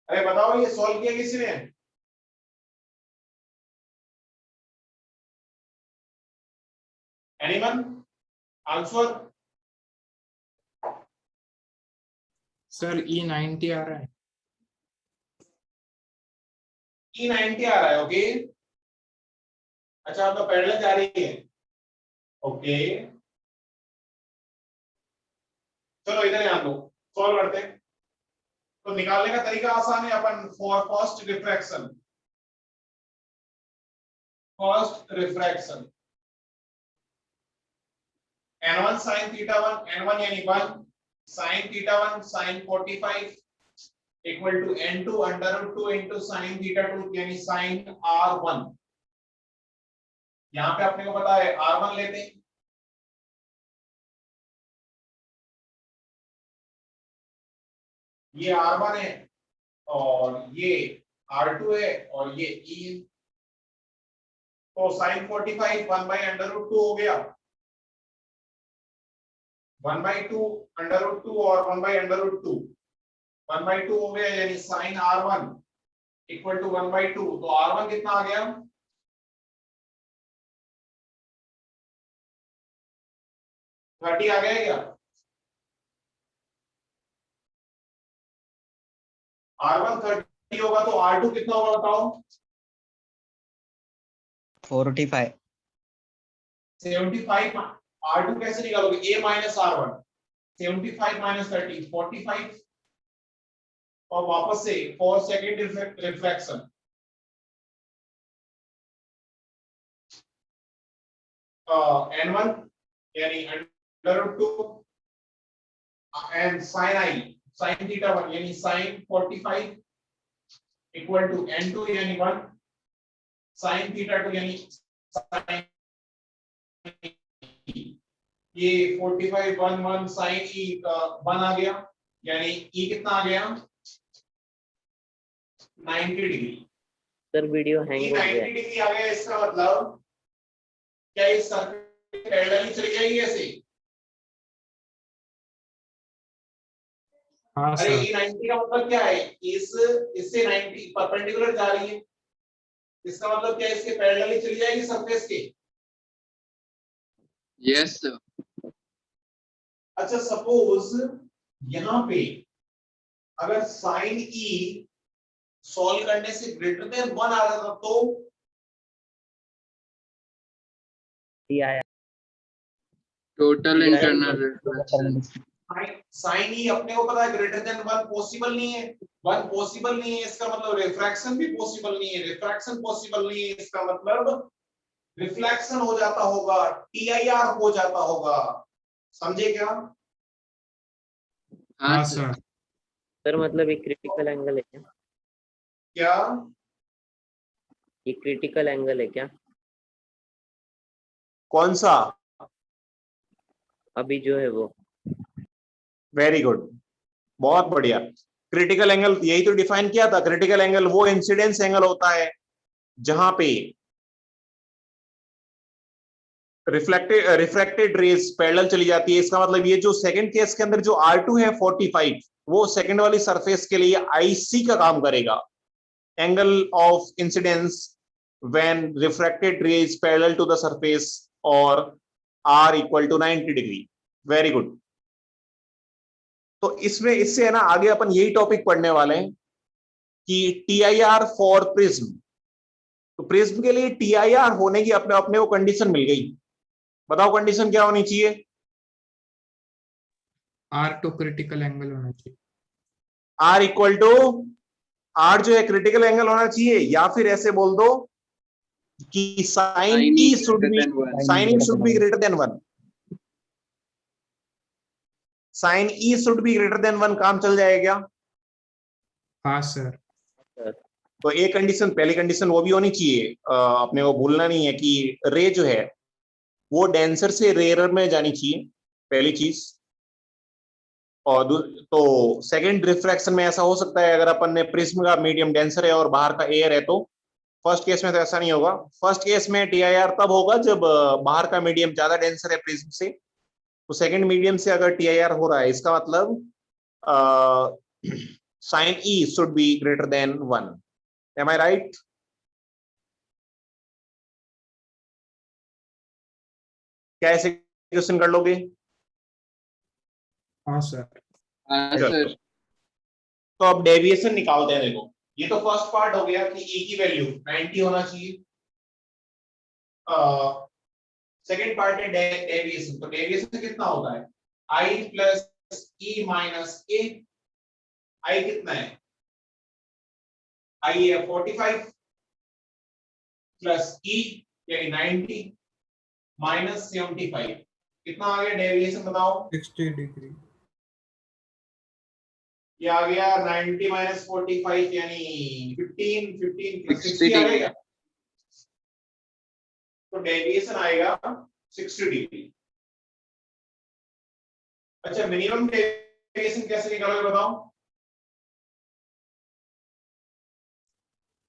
अरे बताओ ये सॉल्व किया किसने? Anyone answer? सर E90 आ रहा है। E90 आ रहा है। ओके अच्छा आपका पैरेलल जा रही है। ओके चलो इधर ध्यान दो सॉल्व करते हैं। तो निकालने का तरीका आसान है। अपन for first refraction n1 sin θ1 n1 यानी 1 sin θ1 sin 45 equal to n2 √2 into sin θ2 यानी sin r1। यहां पे अपने को पता है r1 लेते हैं। ये r1 है और ये r2 है और ये e है। तो sin 45 1/√2 हो गया 1/2 √2 और 1/√2 1/2 हो गया यानी sin r1 इक्वल टू 1/2। तो r1 कितना आ गया 30 आ गया क्या? R1 30 होगा तो R2 कितना होगा बताओ? 45. 75. R2 कैसे निकालोगे? A माइनस R1, 75 माइनस 30 45, और वापस से फॉर सेकेंड रिफ्रैक्शन n1 यानी √2 and sin i sin theta 1 यानी sin 45 इक्वल टू n2 यानी 1 sin थीटा 2 यानी sin ये 45 1 1 sin e 1 आ गया, यानी e कितना आ गया? 90 degree. Sir video e hang हो 90 गया। डिग्री आ गया, इसका मतलब क्या इस सर्कल पैरेलल चली जाएगी ऐसे? हाँ अरे सर। e 90 का मतलब क्या है? इससे 90 परपेंडिकुलर जा रही है, इसका मतलब क्या इसके पैरेलल ही चली जाएगी सरफेस के। Yes, sir. अच्छा सपोज यहां पे अगर साइन ई सॉल्व करने से ग्रेटर देन 1 आ रहा था तो दिया Total Yeah. internal reflection. Sine e अपने को पता है ग्रेटर देन 1 पॉसिबल नहीं है, 1 पॉसिबल नहीं है, इसका मतलब रिफ्रैक्शन भी पॉसिबल नहीं है, रिफ्रैक्शन पॉसिबल नहीं है, इसका मतलब रिफ्लेक्शन हो जाता होगा, टीआईआर हो जाता होगा। समझे क्या? हाँ हाँ सर. सर। सर मतलब ये क्रिटिकल एंगल है क्या? क्या ये क्रिटिकल एंगल है क्या? कौन सा? अभी जो है वो। वेरी गुड, बहुत बढ़िया। क्रिटिकल एंगल यही तो डिफाइन किया था, क्रिटिकल एंगल वो इंसिडेंस एंगल होता है जहां पे रिफ्रैक्टेड रेज पैरेलल चली जाती है। इसका मतलब ये जो सेकंड केस के अंदर जो R2 है 45, वो सेकंड वाली सरफेस के लिए IC का काम करेगा, angle of incidence when refracted rays parallel to the surface, और R equal to 90 degree. Very good. तो इसमें इससे है ना आगे अपन यही टॉपिक पढ़ने वाले हैं कि TIR फॉर प्रिज्म। तो प्रिज्म के लिए TIR होने की अपने अपने को कंडीशन मिल गई। बताओ कंडीशन क्या होनी चाहिए? R2 क्रिटिकल एंगल होना चाहिए। R इक्वल टू R जो है क्रिटिकल एंगल होना चाहिए, या फिर ऐसे बोल दो कि sine Sin E E should greater be than 1. Sine E should be greater than 1, sine E should be greater than 1, काम चल जाएगा। हाँ सर। तो एक कंडीशन, पहली कंडीशन वो भी होनी चाहिए, अपने को भूलना नहीं है कि रे जो है वो डेंसर से रेयर में जानी चाहिए, पहली चीज। और तो सेकंड रिफ्रैक्शन में ऐसा हो सकता है अगर अपन ने प्रिज्म का मीडियम डेंसर है और बाहर का एयर है, तो फर्स्ट केस में तो ऐसा नहीं होगा। फर्स्ट केस में TIR तब होगा जब बाहर का मीडियम ज्यादा डेंसर है प्रिज्म से, तो सेकंड मीडियम से अगर TIR हो रहा है, इसका मतलब sine E should be greater than 1। Am I right? क्या ऐसे क्वेश्चन कर लोगे? हाँ सर। हाँ चलो, सर. तो अब डेविएशन निकालते हैं। देखो ये तो फर्स्ट पार्ट हो गया कि ई की वैल्यू 90 होना चाहिए। सेकेंड पार्ट है डेविएशन। तो डेविएशन कितना होता है? आई प्लस ई माइनस ए। आई कितना है? आई है 45 प्लस ई यानी 90 माइनस 75, कितना आ गया डेविएशन बताओ? 60 डिग्री। ये आ गया 90 माइनस 45 यानी 15 15 प्लस 60 60 आ डिग्री. गया, तो डेविएशन आएगा 60 डिग्री। अच्छा मिनिमम डेविएशन कैसे निकालोगे बताओ?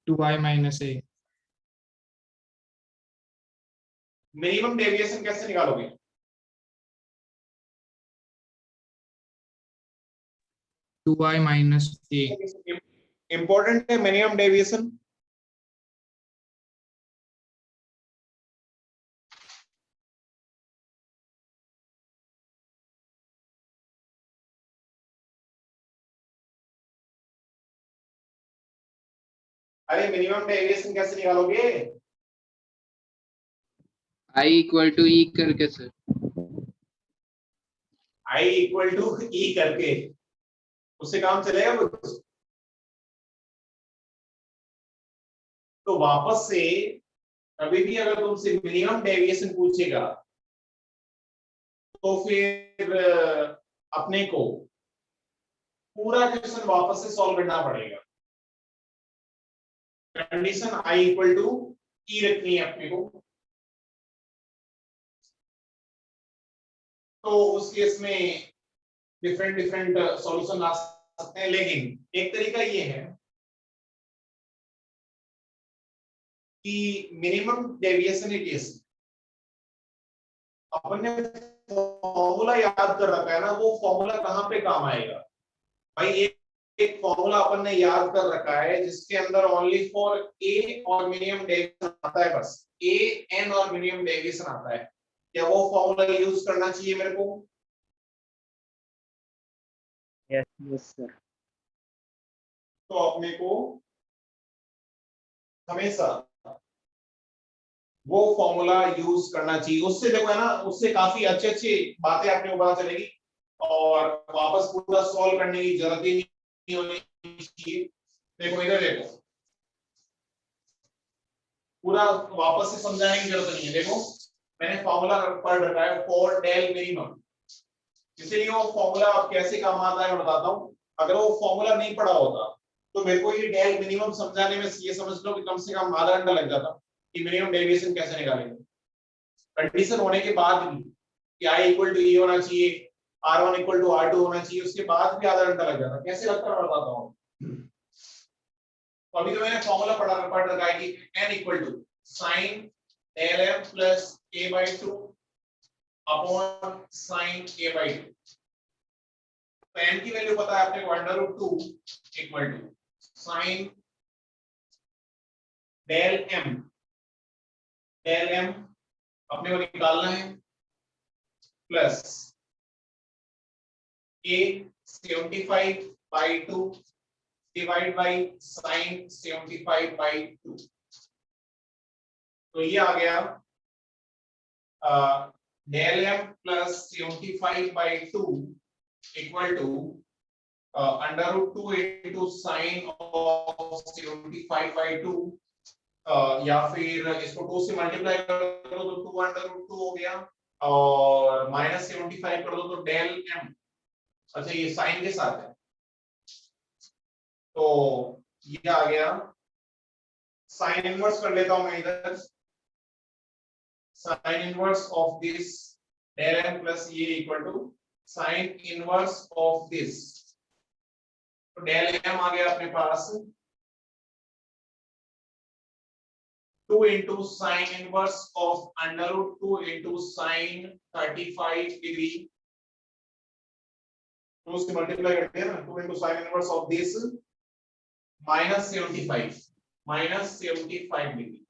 2i माइनस ए। मिनिमम डेविएशन कैसे निकालोगे? 2i माइनस ए। इंपॉर्टेंट है मिनिमम डेविएशन। अरे मिनिमम डेविएशन कैसे निकालोगे? I इक्वल टू ई करके सर। I इक्वल टू ई करके उससे काम चलेगा कुछ? तो वापस से कभी भी अगर तुमसे मिनिमम डेविएशन पूछेगा तो फिर अपने को पूरा क्वेश्चन वापस से सॉल्व करना पड़ेगा। कंडीशन I इक्वल टू ई रखनी है अपने को। तो उस केस में डिफरेंट डिफरेंट सॉल्यूशन ला सकते हैं, लेकिन एक तरीका ये है कि मिनिमम डेविएशन के केस अपन ने फॉर्मूला याद कर रखा है ना, वो फॉर्मूला कहां पे काम आएगा भाई? एक फॉर्मूला अपन ने याद कर रखा है जिसके अंदर ओनली फॉर ए और मिनिमम डेविएशन आता है, बस ए एन और मिनिमम डेविएशन आता है। क्या वो फॉर्मूला यूज करना चाहिए मेरे को? Yes sir. तो अपने को हमेशा वो फॉर्मूला यूज करना चाहिए। उससे देखो है ना, उससे काफी अच्छी अच्छी बातें आपने को पता चलेगी और वापस पूरा सॉल्व करने की जरूरत ही नहीं होनी चाहिए। देखो इधर देखो, पूरा वापस से समझाने की जरूरत नहीं है। देखो मैंने फॉर्मूला पढ़ रखा है फॉर डेल मिनिमम, इसलिए वो फॉर्मूला आप कैसे काम आता है मैं बताता हूँ। अगर वो फॉर्मूला नहीं पढ़ा होता तो मेरे को ये डेल मिनिमम समझाने में ये समझ लो कि कम से कम आधा घंटा लग जाता कि मिनिमम डेविएशन कैसे निकालेंगे। कंडीशन होने के बाद भी कि I इक्वल टू ई होना चाहिए, R1 इक्वल टू R2 होना चाहिए, उसके बाद भी आधा घंटा लग जाता। कैसे लगता है मैं बताता हूँ। तो अभी तो मैंने फॉर्मूला पढ़ रखा है कि n equal to sine del m plus a by 2 upon sine a by 2। तो n की वैल्यू पता है अपने को under root 2 equal to sine del m अपने को निकालना है plus a 75 by 2 divide by sine 75 by 2। तो ये आ गया del m plus 75 by 2 equal to under root 2 into sine of 75 by 2, या फिर इसको 2 से मल्टीप्लाई करो तो 2 अंडर रूट 2 हो गया और माइनस 75 कर दो तो डेल m। अच्छा ये साइन के साथ है तो ये आ गया। साइन इनवर्स कर लेता हूं मैं इधर, sine inverse of this del m plus ये equal to sine inverse of this, तो डेल m आ गया अपने पास 2 into sin inverse of under root 2 into sin 35 degree, तो उससे मल्टीप्लाई करते हैं ना, 2 into sin inverse of this minus 75 degree।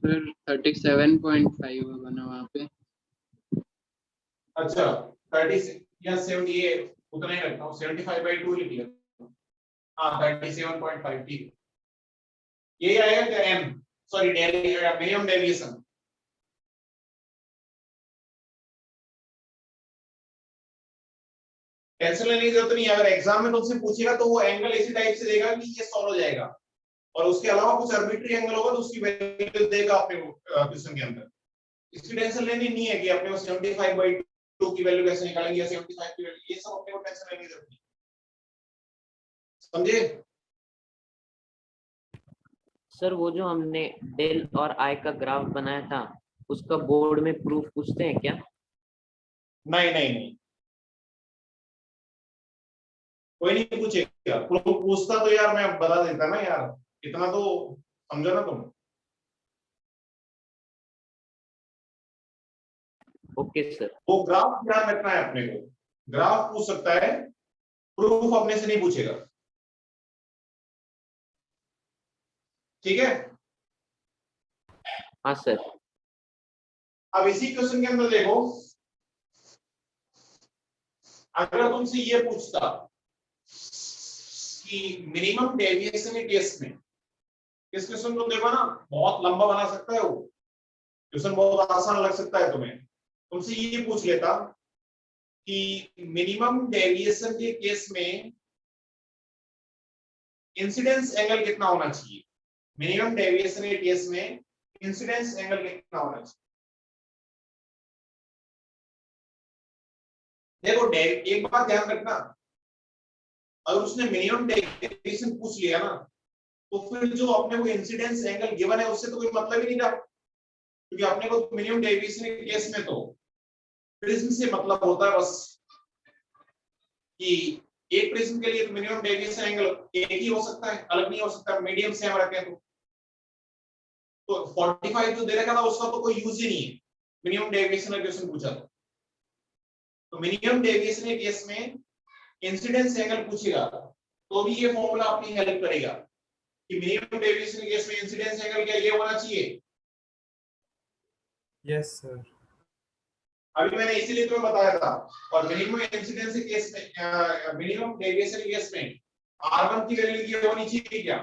Sir 37.5 होगा ना वहाँ पे? अच्छा 30 या 70 ये उतना ही रखता हूँ, 75 by 2 लिख लेता हूँ। हाँ 37.5 ठीक है। ये आएगा क्या m, sorry minimum deviation. Tension लेने की जरूरत नहीं है, अगर एग्जाम में तुमसे पूछेगा तो वो एंगल इसी टाइप से देगा कि ये सॉल्व हो जाएगा और उसके अलावा कुछ आर्बिट्री एंगल होगा तो उसकी वैल्यू देगा अपने को क्वेश्चन के अंदर। इसकी टेंशन लेनी नहीं है कि अपने को 75 by 2 की वैल्यू कैसे निकालेंगे या 75 की वैल्यू, ये सब अपने को टेंशन लेने की जरूरत नहीं, समझे? सर वो जो हमने डेल और आई का ग्राफ बनाया था उसका बोर्ड में प्रूफ पूछते हैं क्या? नहीं नहीं नहीं, कोई नहीं पूछेगा। पूछता तो यार मैं बता देता ना यार, इतना तो समझो ना तुम। Okay sir. वो ग्राफ ध्यान रखना है अपने को, ग्राफ पूछ सकता है, प्रूफ अपने से नहीं पूछेगा, ठीक है? हाँ सर। अब इसी क्वेश्चन के अंदर देखो, अगर तुमसे ये पूछता कि मिनिमम डेविएशन इन केस में, इस क्वेश्चन को देखो ना, बहुत लंबा बना सकता है वो क्वेश्चन, बहुत आसान लग सकता है तुम्हें। तुमसे ये पूछ लेता कि मिनिमम डेविएशन के केस में इंसिडेंस एंगल कितना होना चाहिए, मिनिमम डेविएशन के केस में इंसिडेंस एंगल कितना होना चाहिए। देखो एक बात ध्यान रखना, अगर उसने मिनिमम डेविएशन पूछ लिया ना, तो फिर जो अपने को इंसिडेंस एंगल गिवन है उससे तो कोई मतलब ही नहीं रहा, क्योंकि अपने को मिनिमम डेविएशन के केस में तो प्रिज्म से मतलब होता है बस, कि एक प्रिज्म के लिए तो मिनिमम डेविएशन एंगल एक ही हो सकता है, अलग नहीं हो सकता, मीडियम सेम रखें तो 45 जो दे रखा था उसका तो कोई यूज ही नहीं है, मिनिमम डेविएशन का क्वेश्चन पूछा तो मिनिमम डेविएशन के केस में इंसिडेंस एंगल पूछेगा तो भी ये फॉर्मूला अपनी हेल्प करेगा कि मिनिमम डेविएशन के केस में इंसिडेंस एंगल क्या ये होना चाहिए। Yes sir. अभी मैंने इसीलिए तुम्हें बताया था। और मिनिमम इंसिडेंस के केस में, मिनिमम डेविएशन के केस में r1 की वैल्यू ये होनी चाहिए क्या?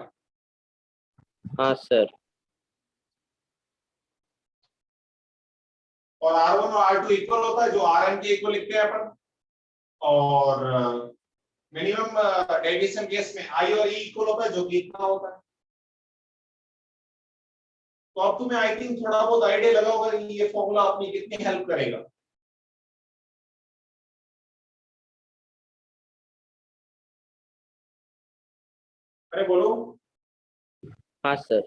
हाँ सर। और r1 और r2 इक्वल होता है, जो rn के इक्वल लिखते हैं अपन। और मिनिमम डेविएशन केस में i और e इक्वल होता है, जो कि इतना होता है। तो अब तुम्हें आई थिंक थोड़ा बहुत आइडिया लगा होगा कि ये फॉर्मूला अपनी कितनी हेल्प करेगा। अरे बोलो। हाँ सर।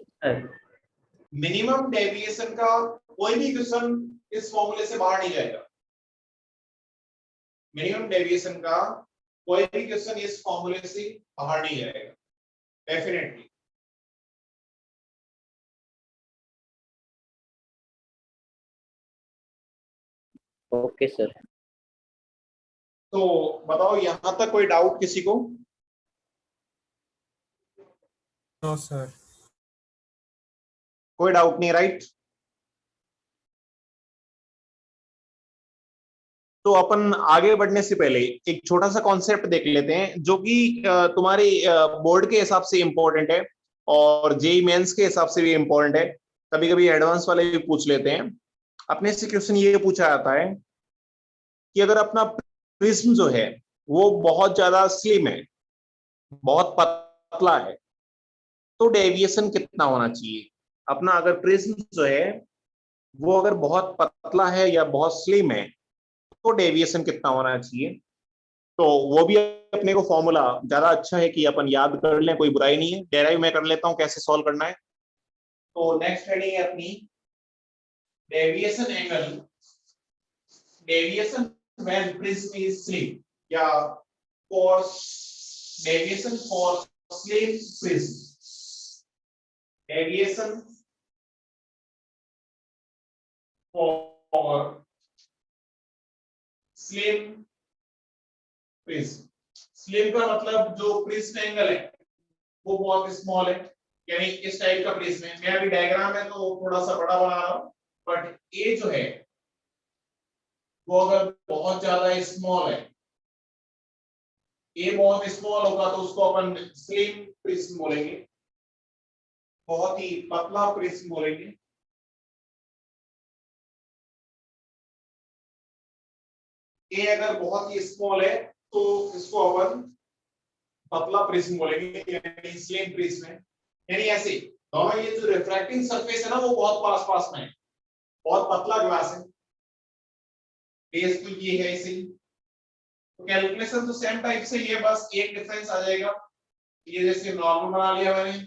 मिनिमम डेविएशन का कोई भी क्वेश्चन इस फॉर्मूले से बाहर नहीं जाएगा, मिनिमम डेविएशन का कोई भी क्वेश्चन इस फॉर्मूले से बाहर नहीं जाएगा डेफिनेटली। Okay sir. तो बताओ यहां तक कोई डाउट किसी को? No sir. कोई डाउट नहीं, राइट? तो अपन आगे बढ़ने से पहले एक छोटा सा कॉन्सेप्ट देख लेते हैं, जो कि तुम्हारे बोर्ड के हिसाब से इंपॉर्टेंट है और जेई मेंस के हिसाब से भी इंपॉर्टेंट है, कभी कभी एडवांस वाले भी पूछ लेते हैं। अपने से क्वेश्चन ये पूछा जाता है कि अगर अपना प्रिज्म जो है वो बहुत ज्यादा स्लिम है, बहुत पतला है, तो डेविएशन कितना होना चाहिए। अपना अगर प्रिज्म जो है वो अगर बहुत पतला है या बहुत स्लिम है तो डेविएशन कितना होना चाहिए। तो वो भी अपने को फॉर्मूला ज्यादा अच्छा है कि अपन याद कर लें, कोई बुराई नहीं है। डेराइव मैं कर लेता हूं कैसे सॉल्व करना है। तो नेक्स्ट हेडिंग है अपनी deviation angle, deviation when prism is slim, या for deviation for slim prism, deviation for slim prism. Slim का मतलब जो प्रिज्म एंगल है वो बहुत स्मॉल है, यानी इस टाइप का प्रिज्म है। मैं अभी डायग्राम है तो थोड़ा सा बड़ा बना रहा हूं, बट ये जो है वो अगर बहुत ज्यादा स्मॉल है, ये बहुत स्मॉल होगा तो उसको अपन स्लिम प्रिज्म बोलेंगे, बहुत ही पतला प्रिज्म बोलेंगे। ये अगर बहुत ही स्मॉल है तो इसको अपन पतला प्रिज्म बोलेंगे, यानी स्लिम प्रिज्म है। यानी ऐसे दोनों ये जो रिफ्रैक्टिंग सरफेस है ना वो बहुत पास पास में है, बहुत पतला ग्लास है, बेस तो ये है इसे। तो कैलकुलेशन तो सेम टाइप से ये, बस एक डिफरेंस आ जाएगा, ये जैसे नॉर्मल बना लिया मैंने,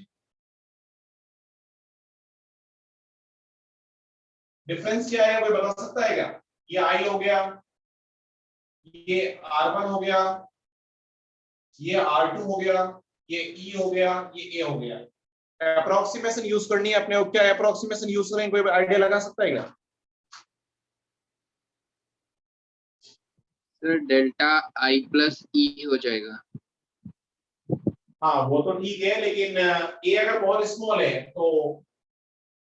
डिफरेंस क्या है कोई बता सकता है क्या? ये आई हो गया, ये R1 हो गया, ये R2 हो गया, ये E हो गया, ये A हो गया। अप्रोक्सीमेशन यूज करनी है अपने को, क्या अप्रोक्सीमेशन यूज करें, कोई आइडिया लगा सकता है क्या? सर डेल्टा आई प्लस ई हो जाएगा। हाँ वो तो ठीक है, लेकिन ए अगर बहुत स्मॉल है तो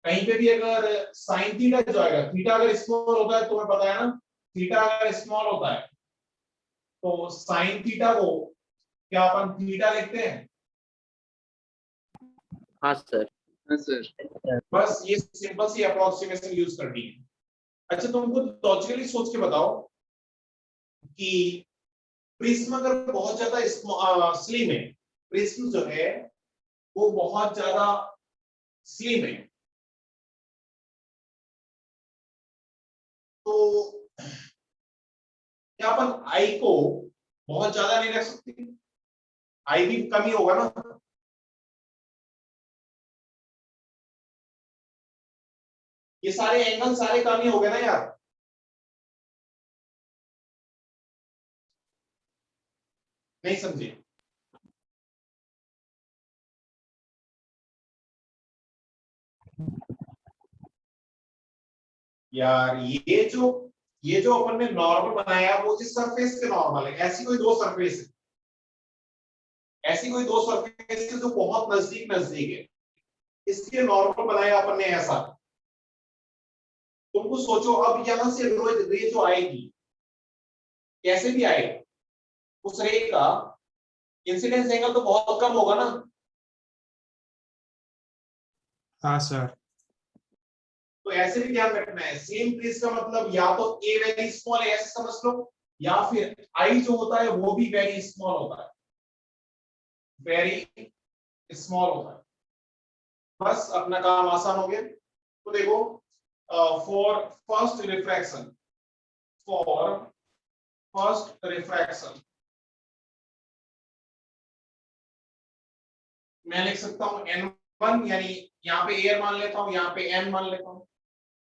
कहीं पे भी अगर साइन थीटा जो आएगा, थीटा अगर स्मॉल होता है, तुम्हें पता है ना, थीटा अगर स्मॉल होता है तो साइन थीटा को क्या अपन थीटा लिखते हैं, हाँ सर। हाँ सर। बस ये सिंपल सी अप्रोक्सीमेशन यूज करनी है। अच्छा तुमको लॉजिकली सोच के बताओ कि प्रिज्म अगर बहुत ज्यादा स्लिम है, प्रिज्म जो है वो बहुत ज्यादा स्लिम है, तो क्या अपन आई को बहुत ज्यादा नहीं रख सकते? आई भी कम ही होगा ना। ये सारे एंगल सारे कम ही हो गए ना यार। नहीं समझे? यार ये जो अपन ने नॉर्मल बनाया वो जिस सरफेस के नॉर्मल है, ऐसी कोई दो सरफेस है, ऐसी कोई दो सरफेस है जो बहुत नजदीक नजदीक है, इसलिए नॉर्मल बनाया अपन ने ऐसा। तुमको सोचो अब यहां से रे जो आएगी कैसे भी आए, उस रे का इंसिडेंस एंगल तो बहुत कम होगा ना। हाँ सर। तो ऐसे भी ध्यान रखना है, सेम प्लेस का मतलब या तो ए वेरी स्मॉल है ऐसे समझ लो, या फिर आई जो होता है वो भी वेरी स्मॉल होता है, वेरी स्मॉल होता है। बस अपना काम आसान हो गया। तो देखो for first refraction, for first refraction मैं लिख सकता हूं n1, यानी यहाँ पे एयर मान लेता हूं, यहाँ पे n मान लेता हूं।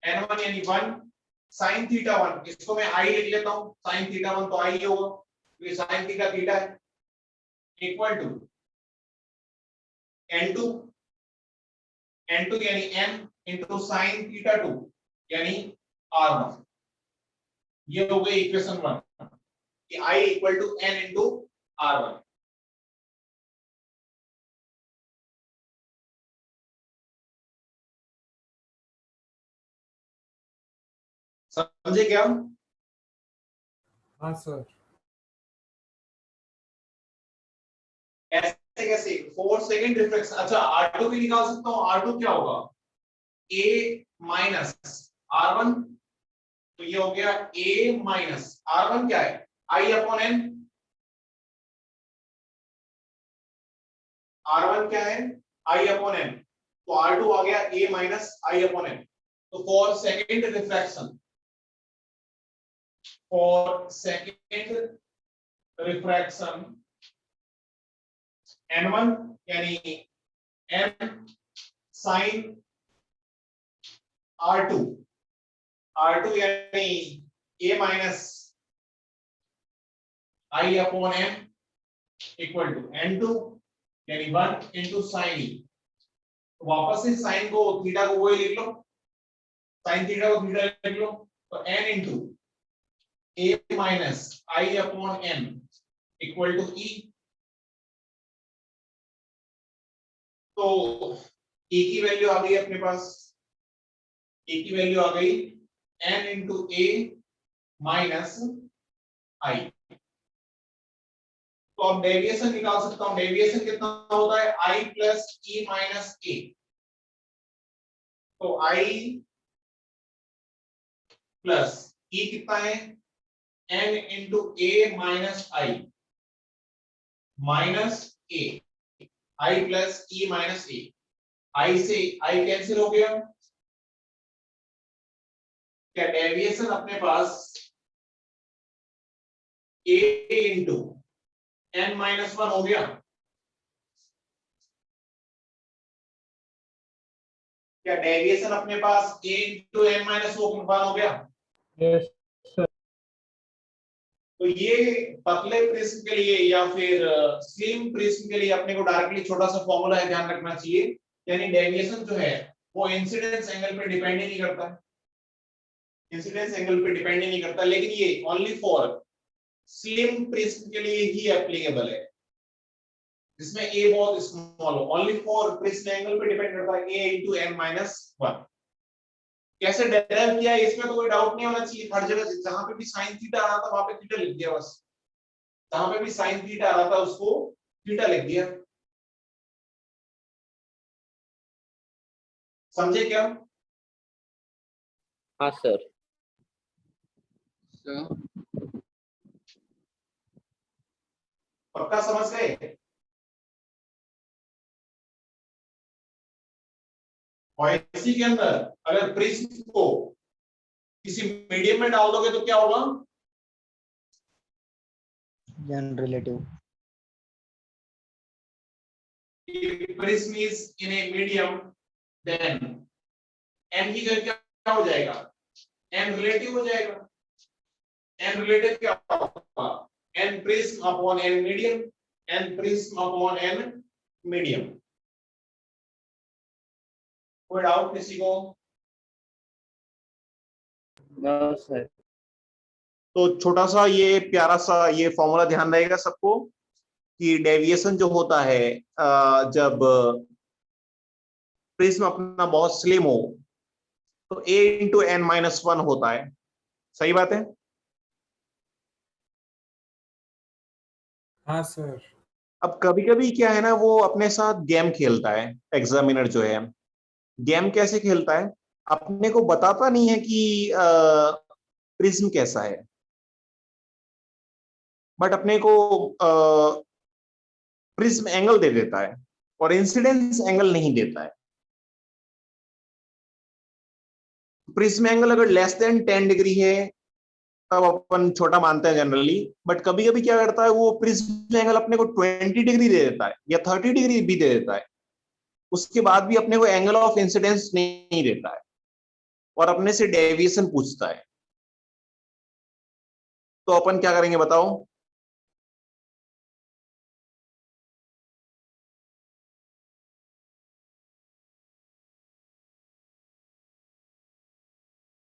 n1 यानी 1 sin थीटा 1, इसको मैं i लिख लेता हूं, sin थीटा 1 तो i होगा, ये sin थीटा थीटा है, इक्वल टू n2, n2 यानी n इंटू sin थीटा 2 यानी r1। ये हो गई इक्वेशन 1 कि i equal to n into r1। समझे क्या? हाँ सर। ऐसे कैसे 4 सेकंड रिफ्लेक्शन? अच्छा R2 भी निकाल सकता हूं, R2 क्या होगा a माइनस R1, तो ये हो गया a माइनस R1 क्या है i अपॉन n, R1 क्या है i अपॉन n, तो R2 आ गया a minus i upon n। तो for second refraction, for second refraction n1 यानी n sin R2, R2 यानी a minus i upon n equal to n2 यानी 1 into sign ई। वापस से साइन को थीटा को वही लिख लो, साइन थीटा को थीटा लिख लो, तो n into a minus i upon n equal to e। तो e की वैल्यू आ गई अपने पास, e की वैल्यू आ गई n into a minus i। तो अब डेविएशन निकाल सकता हूं, डेविएशन कितना होता है i plus e minus a। तो i प्लस e कितना है n into a minus i, minus a, i plus e minus a, i से i कैंसिल हो गया, क्या डेविएशन अपने पास a इंटू n माइनस 1 हो गया? क्या डेविएशन अपने पास a इंटू n माइनस 1 हो गया? Yes sir. तो ये पतले प्रिज्म के लिए या फिर स्लिम प्रिज्म के लिए अपने को डायरेक्टली छोटा सा फॉर्मूला है ध्यान रखना चाहिए, यानी डेविएशन जो है वो इंसिडेंस एंगल पे डिपेंड ही नहीं करता, इंसिडेंस एंगल पे डिपेंड ही नहीं करता, लेकिन ये ओनली फॉर स्लिम प्रिज्म के लिए ही एप्लीकेबल है, जिसमें a बहुत स्मॉल हो। ओनली फॉर प्रिज्म एंगल पे डिपेंड करता है a इंटू n माइनस 1। कैसे डेराइव किया है इसमें तो कोई डाउट नहीं होना चाहिए, हर जगह जहां पे भी साइन थीटा आ रहा था वहां पे थीटा लिख दिया, बस जहां पे भी साइन थीटा आ रहा था उसको थीटा लिख दिया। समझे क्या? हाँ सर। So पक्का समझ गए? और इसी के अंदर अगर प्रिज्म को किसी मीडियम में डाल दोगे तो क्या होगा? N relative. If prism is in a medium, then n की जगह क्या हो जाएगा? n रिलेटिव हो जाएगा। n रिलेटिव क्या होगा? n prism upon n medium, n prism upon n medium. कोई डाउट किसी को? No sir. तो छोटा सा ये प्यारा सा ये फॉर्मूला ध्यान रहेगा सबको कि डेविएशन जो होता है जब प्रिज्म अपना बहुत स्लिम हो तो a into N minus one होता है। सही बात है? हाँ सर। अब कभी कभी क्या है ना, वो अपने साथ गेम खेलता है एग्जामिनर जो है। गेम कैसे खेलता है? अपने को बताता नहीं है कि प्रिज्म कैसा है, बट अपने को प्रिज्म एंगल दे देता है और इंसिडेंस एंगल नहीं देता है। प्रिज्म एंगल अगर लेस देन 10 डिग्री है तब अपन छोटा मानते हैं जनरली, बट कभी कभी क्या करता है वो प्रिज्म एंगल अपने को 20 डिग्री दे देता है या 30 डिग्री भी दे देता है, उसके बाद भी अपने को एंगल ऑफ इंसिडेंस नहीं देता है और अपने से डेविएशन पूछता है। तो अपन क्या करेंगे बताओ?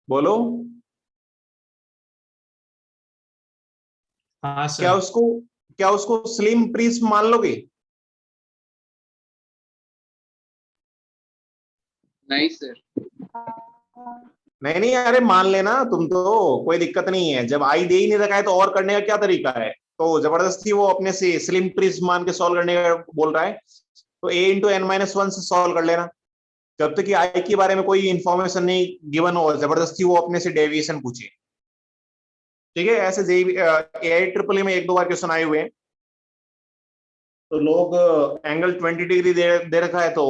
बोलो। हाँ क्या सर। उसको क्या उसको स्लिम प्रिज्म मान लोगे? नहीं सर। नहीं नहीं, अरे मान लेना तुम तो, कोई दिक्कत नहीं है। जब आई दे ही नहीं रखा है तो और करने का क्या तरीका है? तो जबरदस्ती वो अपने से स्लिम प्रिज्म मान के सॉल्व करने का बोल रहा है, तो a into N minus one से सॉल्व कर लेना। जब तक कि आई के बारे में कोई इंफॉर्मेशन नहीं गिवन हो, जबरदस्ती वो अपने से डेविएशन पूछे। ठीक है? ऐसे एआई ट्रिपल में एक दो बार क्वेश्चन आए हुए हैं, तो लोग एंगल 20 डिग्री दे रखा है तो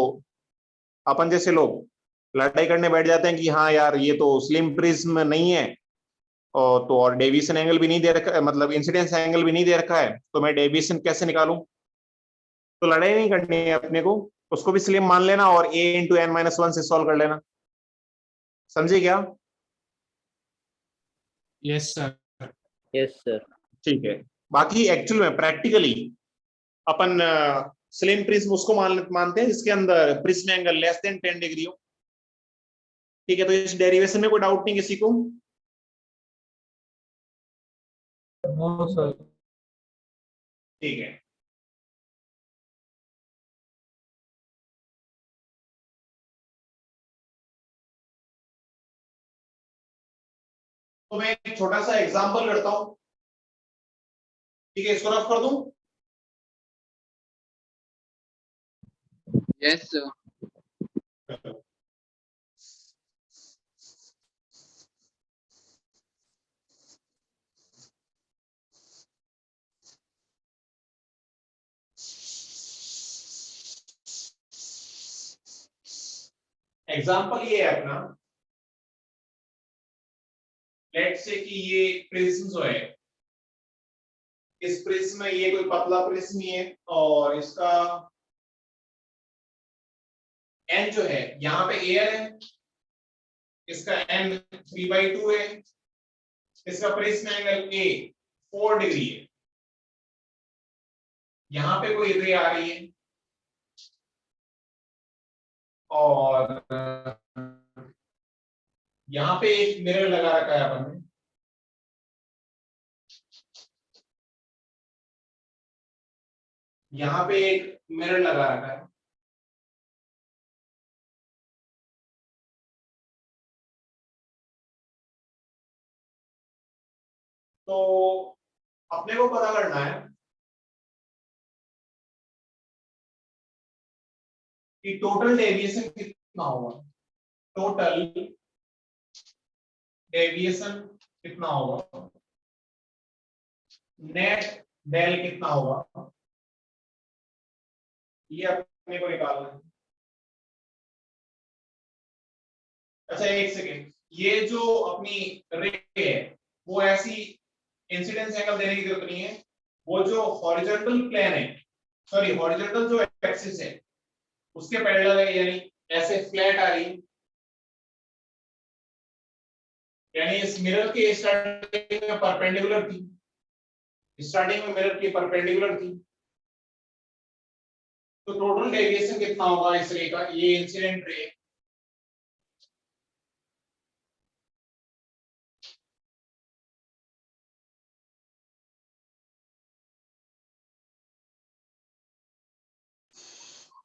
अपन जैसे लोग लड़ाई करने बैठ जाते हैं कि हाँ यार ये तो स्लिम प्रिज्म नहीं है, और तो और डेविएशन एंगल भी नहीं दे रखा है, मतलब इंसिडेंस एंगल भी नहीं दे रखा है, तो मैं डेविएशन कैसे निकालूं? तो लड़ाई नहीं करनी है अपने को, उसको भी स्लिम मान लेना और a into N minus one से सॉल्व कर लेना। समझे क्या? Yes sir. Yes sir. ठीक है। बाकी एक्चुअल में प्रैक्टिकली अपन स्लिम प्रिज्म उसको मानते हैं जिसके अंदर prism angle less than 10 degree हो। ठीक है, तो इस डेरिवेशन में कोई डाउट नहीं किसी को? No sir. ठीक है। तो मैं एक छोटा सा एग्जांपल करता हूं। ठीक है, इसको रफ कर दूं? Yes sir. एग्जांपल ये है अपना, लेट्स से कि ये प्रिज्म जो है, इस प्रिज्म में ये कोई पतला प्रिज्म ही है और इसका एन जो है यहाँ पे एयर है, इसका एन 3/2 है, इसका प्रिज्म एंगल ए 4 डिग्री है, यहाँ पे कोई रे आ रही है और यहाँ पे एक मिरर लगा रखा है अपन ने। यहाँ पे एक मिरर लगा रखा है, तो अपने को पता करना है कि टोटल डेविएशन कितना होगा। टोटल डेविएशन कितना होगा, नेट डेल कितना होगा, ये अपने को निकालना है। अच्छा एक सेकेंड, ये जो अपनी रे है वो ऐसी इंसिडेंस एंगल देने की जरूरत नहीं है, वो जो हॉरिजॉन्टल प्लेन है, सॉरी हॉरिजॉन्टल जो एक्सिस है उसके पैरेलल है, यानी ऐसे फ्लैट आ रही, यानी इस मिरर के स्टार्टिंग में परपेंडिकुलर थी, स्टार्टिंग में मिरर की परपेंडिकुलर थी, तो टोटल डेविएशन कितना होगा इस रे का, ये इंसिडेंट रे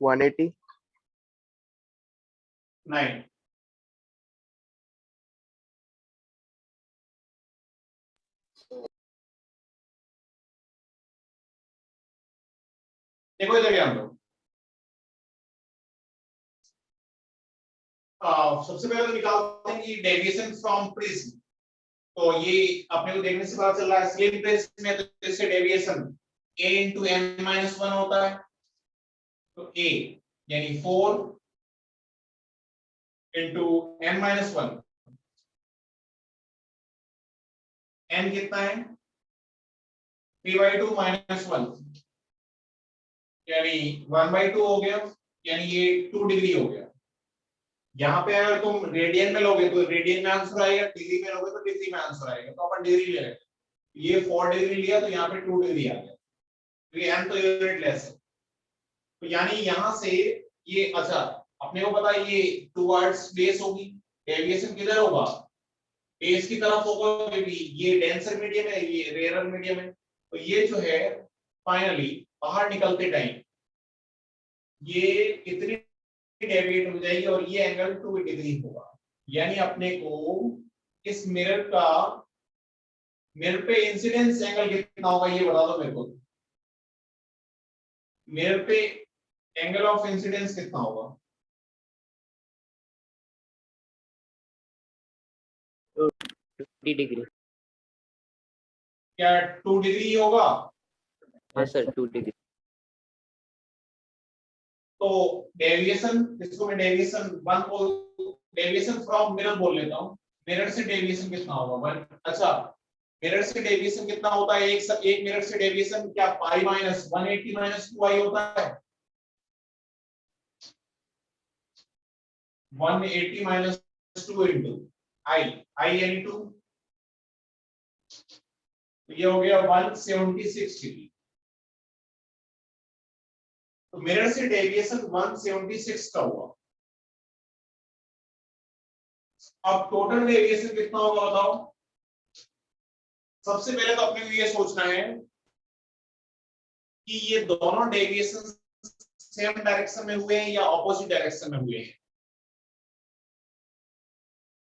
180 9 देखो इधर ध्यान दो, सबसे पहले तो निकालते हैं कि डेविएशन फ्रॉम प्रिज्म, तो ये अपने को देखने से पता चल रहा है स्लिट प्रिज्म में तो इससे डेविएशन a into n-1 होता है, तो a यानी 4 into n-1, n कितना है 3/2 - 1 यानी 1/2 हो गया, यानी ये 2 डिग्री हो गया। यहाँ पे अगर तुम रेडियन में लोगे तो रेडियन में आंसर आएगा, डिग्री में लोगे तो डिग्री में आंसर आएगा, तो अपन डिग्री ले लेते, ये 4 डिग्री लिया तो यहाँ पे 2 डिग्री आ गया, तो ये n तो यूनिट लेस है, तो यानी यहाँ से ये, अच्छा अपने को पता है ये टुवर्ड्स बेस होगी, डेविएशन किधर होगा, बेस की तरफ होगा, क्योंकि ये डेंसर मीडियम है, ये रेयर मीडियम है, तो ये जो है फाइनली बाहर निकलते टाइम ये इतनी डेविएट हो जाएगी और ये एंगल 2 डिग्री होगा, यानी अपने को इस मिरर पे इंसिडेंस एंगल कितना होगा ये बता दो मेरे को, मिरर पे एंगल ऑफ इंसिडेंस कितना होगा, 20 डिग्री। क्या 2 डिग्री होगा, हाँ सर 2 डिग्री। तो डेविएशन, इसको मैं डेविएशन फ्रॉम मिरर बोल लेता हूँ, मिरर से डेविएशन कितना होगा 1, अच्छा मिरर से डेविएशन कितना होता है, एक मिरर से डेविएशन क्या पाई माइनस 180 - 2i होता है, 180 - 2 into i यानी 2, तो ये हो गया 176 डिग्री, तो मिरर से डेविएशन 176 का हुआ। अब टोटल डेविएशन कितना होगा बताओ, सबसे पहले तो अपने को ये सोचना है कि ये दोनों डेविएशन सेम डायरेक्शन में हुए हैं या ऑपोजिट डायरेक्शन में हुए हैं,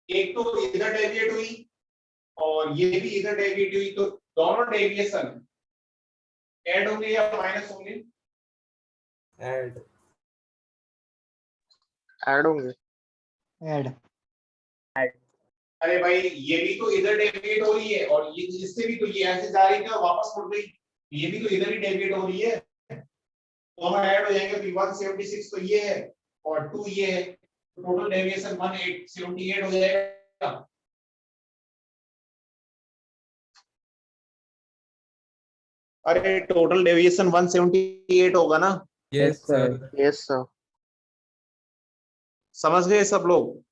एक तो इधर डेविएट हुई और ये भी इधर डेविएट हुई, तो दोनों डेविएशन ऐड होंगे या माइनस होंगे, ऐड होंगे, ऐड। अरे भाई ये भी तो इधर डेविएट हो रही है और ये इससे भी तो ये ऐसे जा रही है और वापस मुड़ गई, ये भी तो इधर ही डेविएट हो रही है, तो हम ऐड हो जाएंगे, तो 176 तो ये है और 2 ये है, तो टोटल डेविएशन 178 हो जाएगा। अरे टोटल डेविएशन 178 होगा ना, यस सर। यस सर, समझ गए सब लोग,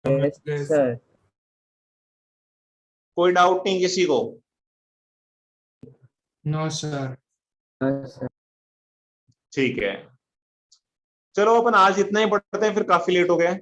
सर कोई डाउट नहीं किसी को, नो सर। ठीक है चलो अपन आज इतना ही पढ़ते हैं, फिर काफी लेट हो गया है।